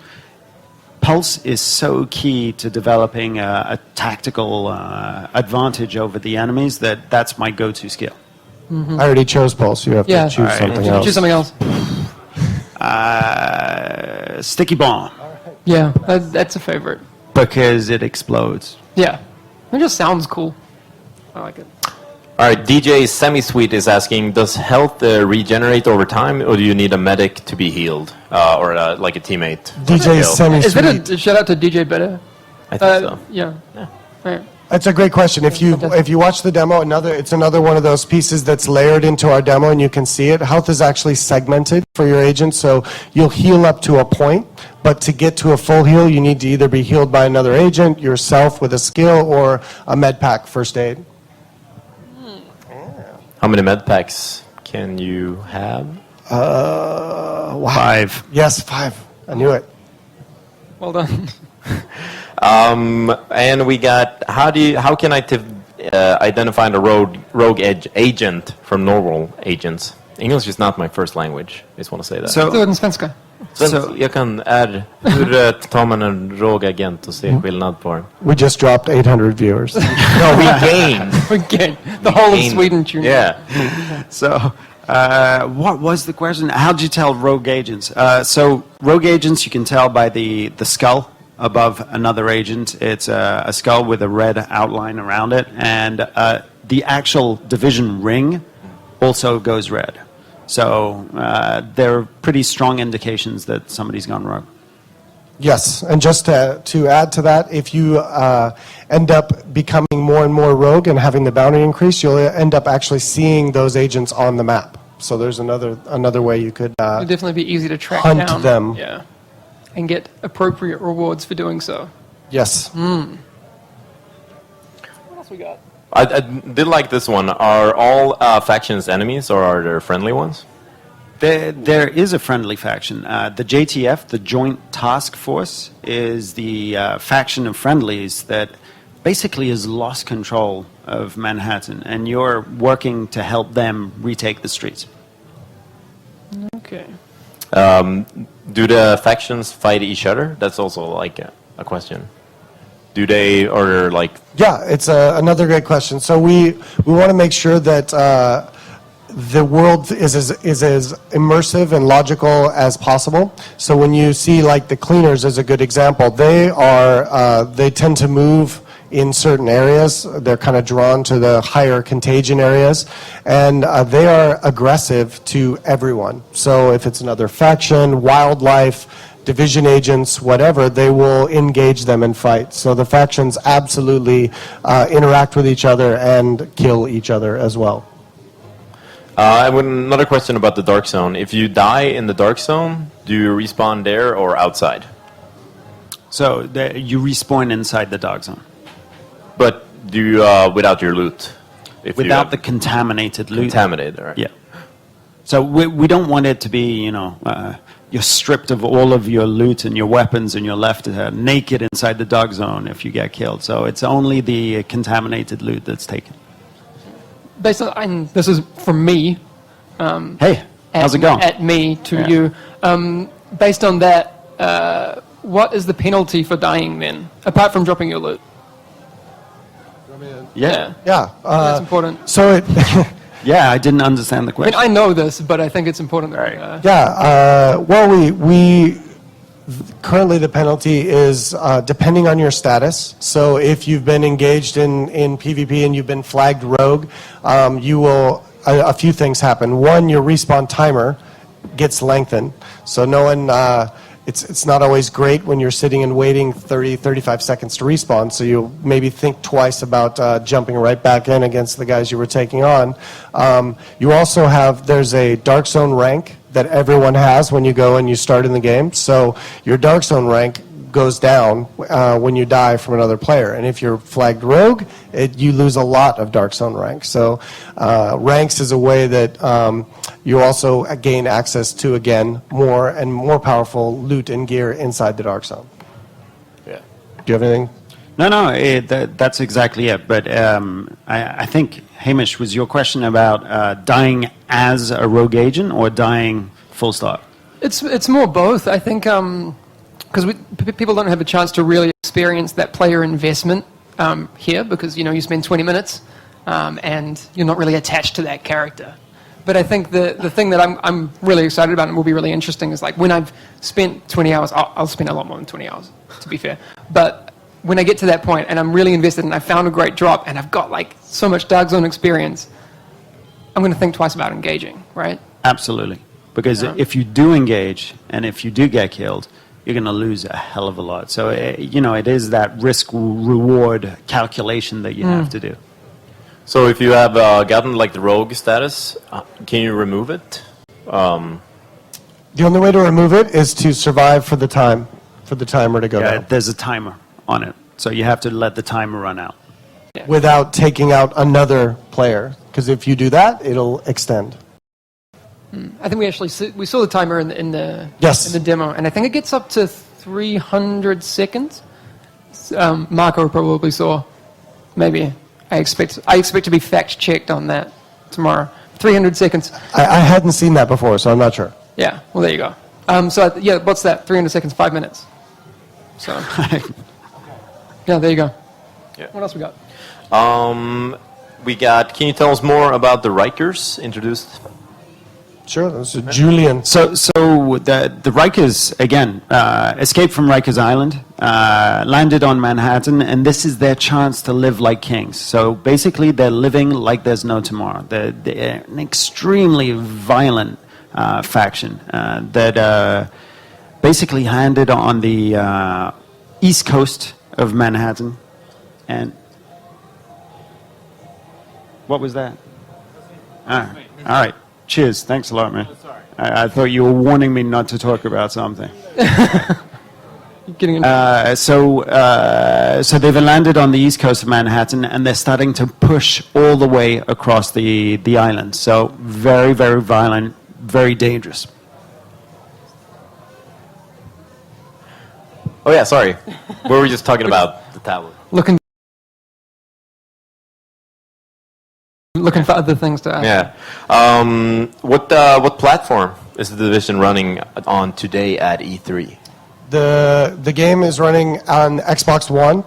Pulse is so key to developing a tactical advantage over the enemies that's my go-to skill. I already chose pulse. You have Yeah. to choose something else. choose something else. Sticky bomb, Yeah, that's a favorite. because it explodes. Yeah, it just sounds cool. I like it. All right, DJ Semi-Sweet is asking, does health regenerate over time, or do you need a medic to be healed, or like a teammate? DJ Heal? Semi Is that Sweet. a shout out to DJ Better? I think so. Yeah. Right. That's a great question. If you watch the demo, it's another one of those pieces that's layered into our demo, and you can see it. Health is actually segmented for your agent, so you'll heal up to a point, but to get to a full heal, you need to either be healed by another agent, yourself with a skill, or a med pack first aid. How many med packs can you have? Wow. 5. Yes, 5. I knew it. Well done. And we got, how can I identify a rogue agent from normal agents? English is not my first language. I just want to say that. So, Do it in svenska. Jag kan hur tar man en rogue-agent och ser skillnad på den? We just dropped 800 viewers. No, we gained. Again, the whole of Gained. Sweden tuned in. Yeah. So, what was the question? How'd you tell rogue agents? So, rogue agents you can tell by the skull above another agent. It's a skull with a red outline around it, and the actual division ring also goes red. So, they're pretty strong indications that somebody's gone rogue. Yes, and just to add to that, if you end up becoming more and more rogue and having the bounty increase, you'll end up actually seeing those agents on the map. So there's another way you could It'd definitely be easy to track hunt down. them. Yeah. And get appropriate rewards for doing so. Yes. What else we got? I did like this one. Are all factions enemies, or are there friendly ones? There is a friendly faction. The JTF, the Joint Task Force, is the faction of friendlies that basically has lost control of Manhattan, and you're working to help them retake the streets. Okay. Do the factions fight each other? That's also like a question. Do they, or like... Yeah, it's another great question. So we want to make sure that the world is as immersive and logical as possible. So when you see like the cleaners as a good example, they tend to move in certain areas. They're kind of drawn to the higher contagion areas, and they are aggressive to everyone. So if it's another faction, wildlife, division agents, whatever, they will engage them and fight. So the factions absolutely interact with each other and kill each other as well. Another question about the Dark Zone. If you die in the Dark Zone, do you respawn there or outside? So you respawn inside the Dark Zone. But do you, without your loot? If you Without have the contaminated loot. contaminated, right? Yeah. So we don't want it to be, you're stripped of all of your loot and your weapons and you're left naked inside the Dark Zone if you get killed. So it's only the contaminated loot that's taken. Based on, and this is from me. Hey, how's it going? At me to you. Based on that, what is the penalty for dying then, apart from dropping your loot? Yeah. Yeah. That's important. So it. Yeah, I didn't understand the I mean, question. I know this, but I think it's important. That, Well, we currently the penalty is depending on your status. So if you've been engaged in PvP and you've been flagged rogue, you will a few things happen. One, your respawn timer gets lengthened. So no one. It's not always great when you're sitting and waiting 30, 35 seconds to respawn, so you maybe think twice about jumping right back in against the guys you were taking on. You also have, there's a Dark Zone rank that everyone has when you go and you start in the game, so your Dark Zone rank goes down when you die from another player. And if you're flagged rogue, you lose a lot of Dark Zone rank. So ranks is a way that you also gain access to, again, more and more powerful loot and gear inside the Dark Zone. Yeah. Do you have anything? No, that's exactly it. But I think, Hamish, was your question about dying as a rogue agent or dying full stop? It's more both. I think because people don't have a chance to really experience that player investment here because you spend 20 minutes and you're not really attached to that character. But I think the thing that I'm really excited about and will be really interesting is like when I've spent 20 hours, I'll spend a lot more than 20 hours, to be fair. But when I get to that point and I'm really invested and I found a great drop and I've got like so much Dark Zone experience, I'm going to think twice about engaging, right? Absolutely. Because if you do engage and if you do get killed, you're going to lose a hell of a lot. So, it is that risk-reward calculation that you have to do. So if you have gotten like the rogue status, can you remove it? The only way to remove it is to survive for the timer to go down. There's a timer on it. So you have to let the timer run out. Without taking out another player. Because if you do that, it'll extend. I think we saw the timer in the demo, and I think it gets up to 300 seconds. Marco probably saw. Maybe I expect to be fact checked on that tomorrow. 300 seconds. I hadn't seen that before, so I'm not sure. Yeah. Well, there you go. What's that? 300 seconds, 5 minutes. So. Yeah, there you go. Yeah. What else we got? Can you tell us more about the Rikers introduced? Sure, this is Julian. So the Rikers, again, escaped from Rikers Island, landed on Manhattan, and this is their chance to live like kings. So basically, they're living like there's no tomorrow. They're an extremely violent faction that basically landed on the east coast of Manhattan. And what was that? All right. Cheers. Thanks a lot, man. I thought you were warning me not to talk about something. So they've landed on the east coast of Manhattan, and they're starting to push all the way across the island. So very, very violent, very dangerous. Oh yeah, sorry. We were just talking about the tablet. Looking for other things to add. Yeah. What platform is the division running on today at E3? The game is running on Xbox One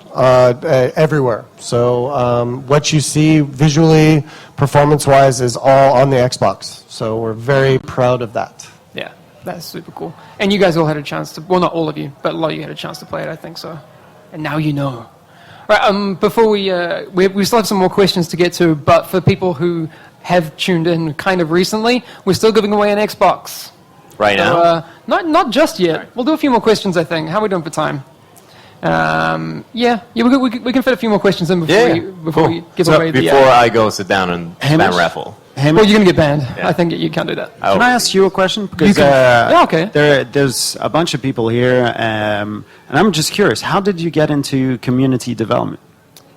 everywhere. So what you see visually, performance-wise, is all on the Xbox. So we're very proud of that. Yeah, that's super cool. And you guys all had a chance to, well, not all of you, but a lot of you had a chance to play it, I think so. And now you know. Right, before we still have some more questions to get to, but for people who have tuned in kind of recently, we're still giving away an Xbox. Right now? Not just yet. Right. We'll do a few more questions, I think. How are we doing for time? We can fit a few more questions in before we give away the... Before I go sit down and spam raffle. Well, you're going to get banned. Yeah. I think you can't do that. Can I ask you a question? Because okay. There's a bunch of people here, and I'm just curious. How did you get into community development?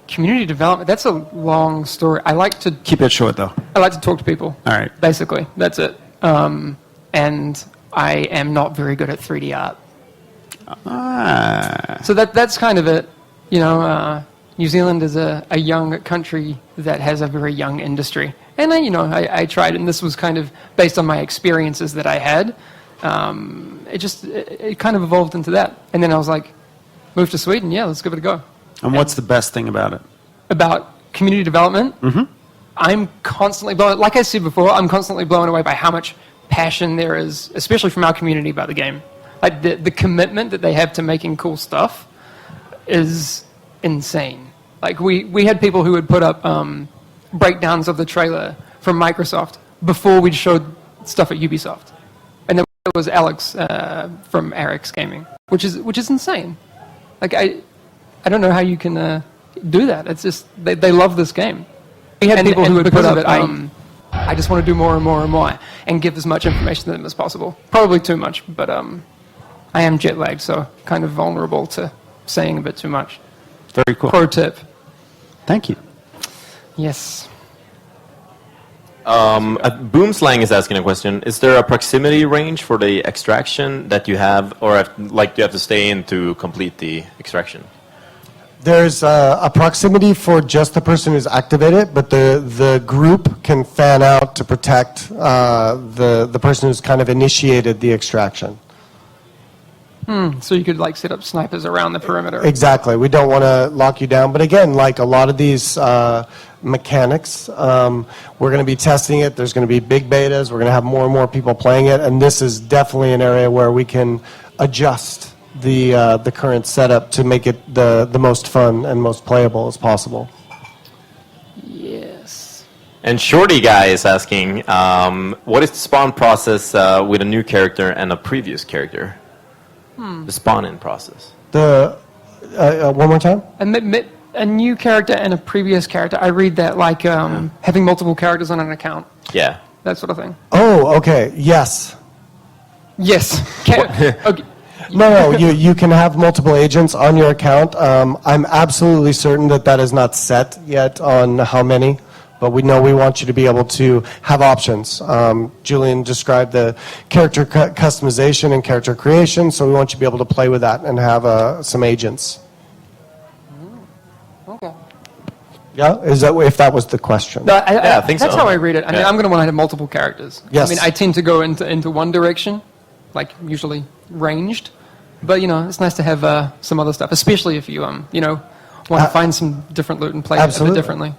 Community development, that's a long story. I like to... Keep it short, though. I like to talk to people. All right. Basically, that's it. And I am not very good at 3D art. So that's kind of it. New Zealand is a young country that has a very young industry. And I tried, and this was kind of based on my experiences that I had. It kind of evolved into that. And then I was like, move to Sweden, yeah, let's give it a go. And what's the best thing about it? About community development, I'm constantly blown, like I said before, I'm constantly blown away by how much passion there is, especially from our community about the game. Like the commitment that they have to making cool stuff is insane. Like we had people who would put up breakdowns of the trailer from Microsoft before we'd showed stuff at Ubisoft. And then it was Alex from Arix Gaming, which is insane. Like I don't know how you can do that. It's just they love this game. We had people who would put up I just want to do more and more and more and give as much information to them as possible. Probably too much, but I am jet lagged, so kind of vulnerable to saying a bit too much. Very cool. Pro tip. Thank you. Yes. Boomslang is asking a question. Is there a proximity range for the extraction that you have, or do you have to stay in to complete the extraction? There's a proximity for just the person who's activated, but the group can fan out to protect the person who's kind of initiated the extraction. So you could like set up snipers around the perimeter. Exactly. We don't want to lock you down. But again, like a lot of these mechanics, we're going to be testing it. There's going to be big betas. We're going to have more and more people playing it. And this is definitely an area where we can adjust the current setup to make it the most fun and most playable as possible. Yes. And Shorty Guy is asking, what is the spawn process with a new character and a previous character? The spawn-in process. One more time? A new character and a previous character. I read that like having multiple characters on an account. Yeah. That sort of thing. Oh, okay. Yes. Yes. Okay. No, you can have multiple agents on your account. I'm absolutely certain that is not set yet on how many, but we know we want you to be able to have options. Julian described the character customization and character creation, so we want you to be able to play with that and have some agents. Okay. Yeah, if that was the question? No, I think that's so. how I read it. I mean, Yeah. I'm going to want to have multiple characters. Yes. I mean, I tend to go into one direction, like usually ranged, but it's nice to have some other stuff, especially if you want to find some different loot and play it a bit differently.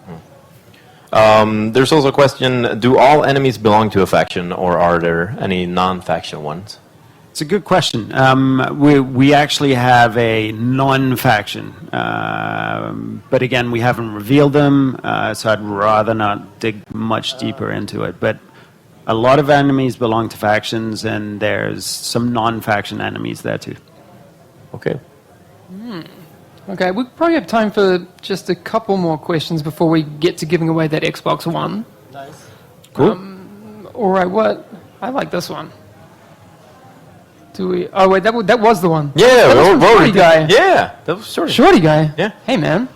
There's also a question, do all enemies belong to a faction, or are there any non-faction ones? It's a good question. We actually have a non-faction, but again, we haven't revealed them, so I'd rather not dig much deeper into it. But a lot of enemies belong to factions, and there's some non-faction enemies there too. Okay. Okay, we probably have time for just a couple more questions before we get to giving away that Xbox One. Nice. Cool. All right, I like this one. Do we? Oh wait, that was the one. Yeah, that was from Shorty Guy. Yeah, that was Shorty. Shorty Guy. Yeah. Hey man,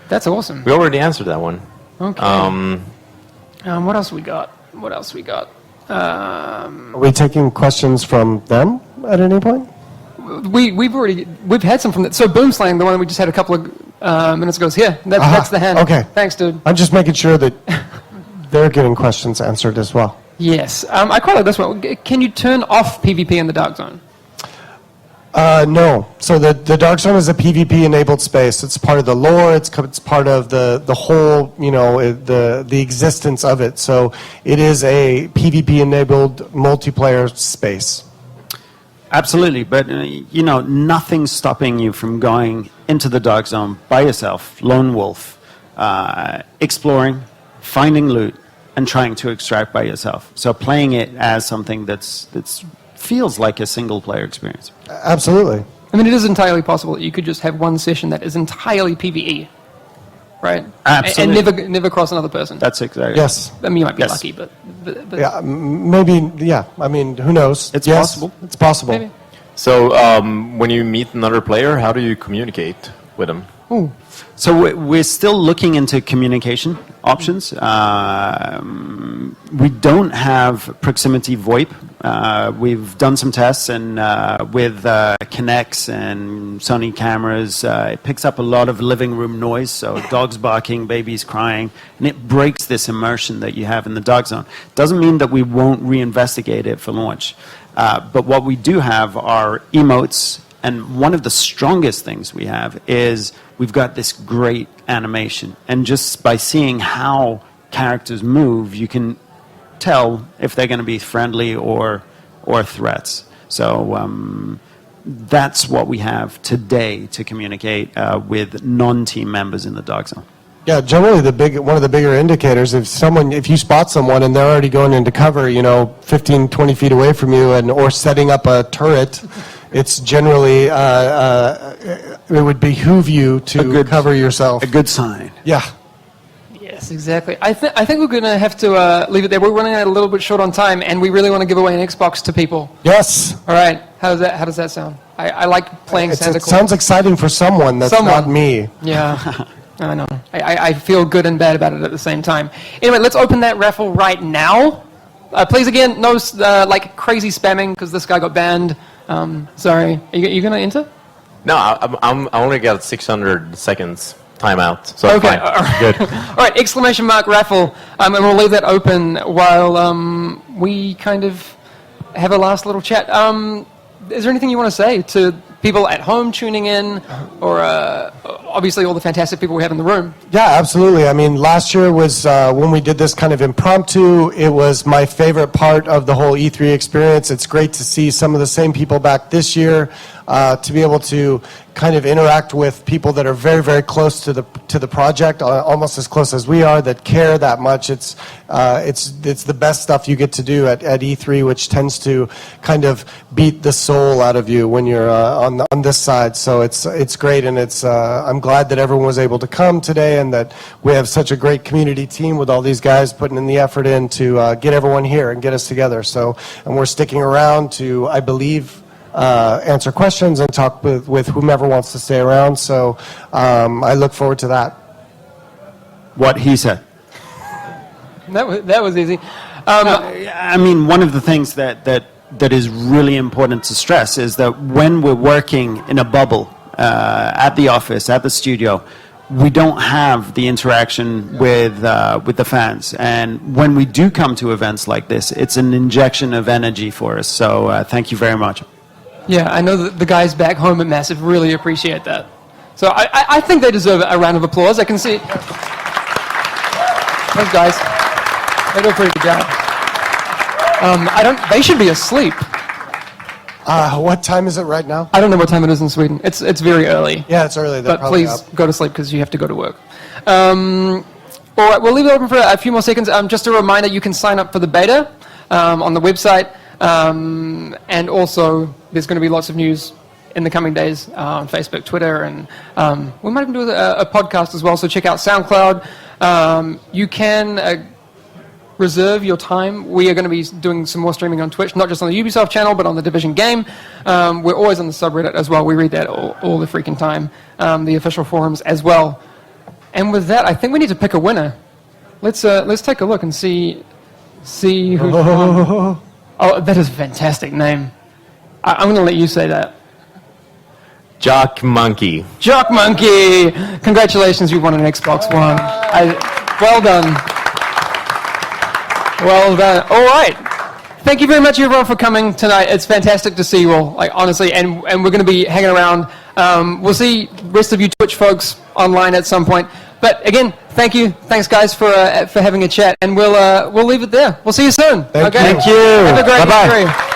that's awesome. We already answered that one. Okay. What else we got? Are we taking questions from them at any point? We've had some from that. So Boomslang, the one that we just had a couple of minutes ago, is here. That's the hand. Okay. Thanks, dude. I'm just making sure that they're getting questions answered as well. Yes. I quite like this one. Can you turn off PvP in the Dark Zone? No. So the Dark Zone is a PvP-enabled space. It's part of the lore. It's part of the whole, the existence of it. So it is a PvP-enabled multiplayer space. Absolutely, but nothing's stopping you from going into the Dark Zone by yourself, lone wolf, exploring, finding loot, and trying to extract by yourself. So playing it as something that's feels like a single-player experience. Absolutely. I mean, it is entirely possible that you could just have one session that is entirely PvE, right? Absolutely. And never cross another person. That's exactly. Yes. I mean, you might be Yes. lucky, but Yeah. Maybe. Yeah. I mean, who knows? It's Yes, possible. It's possible. maybe. So when you meet another player, how do you communicate with them? So we're still looking into communication options. We don't have proximity VoIP. We've done some tests, and with Kinects and Sony cameras, it picks up a lot of living room noise, so dogs barking, babies crying, and it breaks this immersion that you have in the dark zone. Doesn't mean that we won't reinvestigate it for launch, but what we do have are emotes, and one of the strongest things we have is we've got this great animation, and just by seeing how characters move, you can tell if they're going to be friendly or threats. So that's what we have today to communicate with non-team members in the dark zone. Yeah, generally one of the bigger indicators, if you spot someone and they're already going into cover, 15, 20 feet away from you, or setting up a turret, it's generally it would behoove you to cover yourself. A good sign. Yeah. Yes, exactly. I think we're going to have to leave it there. We're running out a little bit short on time, and we really want to give away an Xbox to people. Yes. All right. How does that sound? I like playing Santa Claus. It sounds exciting for someone that's not me. Yeah. I know. I feel good and bad about it at the same time. Anyway, let's open that raffle right now. Please, again, no crazy spamming, because this guy got banned. Sorry. Are you going to enter? No, I only got 600 seconds timeout. So okay. Fine. All right. Good. All right. Exclamation mark raffle. And we'll leave that open while we kind of have a last little chat. Is there anything you want to say to people at home tuning in, or obviously all the fantastic people we have in the room? Yeah, absolutely. I mean, last year was when we did this kind of impromptu. It was my favorite part of the whole E3 experience. It's great to see some of the same people back this year, to be able to kind of interact with people that are very, very close to the project, almost as close as we are, that care that much. It's the best stuff you get to do at E3, which tends to kind of beat the soul out of you when you're on this side. So it's great, and I'm glad that everyone was able to come today, and that we have such a great community team with all these guys putting in the effort in to get everyone here and get us together. So, and we're sticking around to, I believe, answer questions and talk with whomever wants to stay around. So I look forward to that. What he said. That was easy. I mean, one of the things that is really important to stress is that when we're working in a bubble at the office, at the studio, we don't have the interaction with the fans. And when we do come to events like this, it's an injection of energy for us. So thank you very much. Yeah, I know that the guys back home at Massive really appreciate that. So I think they deserve a round of applause. I can see. Those guys, they do a pretty good job. They should be asleep. What time is it right now? I don't know what time it is in Sweden. It's very early. Yeah, it's early. But please go to sleep, because you have to go to work. All right, we'll leave it open for a few more seconds. Just a reminder, you can sign up for the beta on the website. And also, there's going to be lots of news in the coming days on Facebook, Twitter, and we might even do a podcast as well. So check out SoundCloud. You can reserve your time. We are going to be doing some more streaming on Twitch, not just on the Ubisoft channel, but on the Division game. We're always on the subreddit as well. We read that all the freaking time. The official forums as well. And with that, I think we need to pick a winner. Let's take a look and see who's won. Oh, that is a fantastic name. I'm going to let you say that. Jock Monkey. Jock Monkey! Congratulations, you've won an Xbox One. Well done. Well done. All right. Thank you very much, everyone, for coming tonight. It's fantastic to see you all, honestly, and we're going to be hanging around. We'll see the rest of you Twitch folks online at some point. But again, thank you. Thanks, guys, for having a chat, and we'll leave it there. We'll see you soon. Thank you. Thank you. Have a great Bye-bye. E3.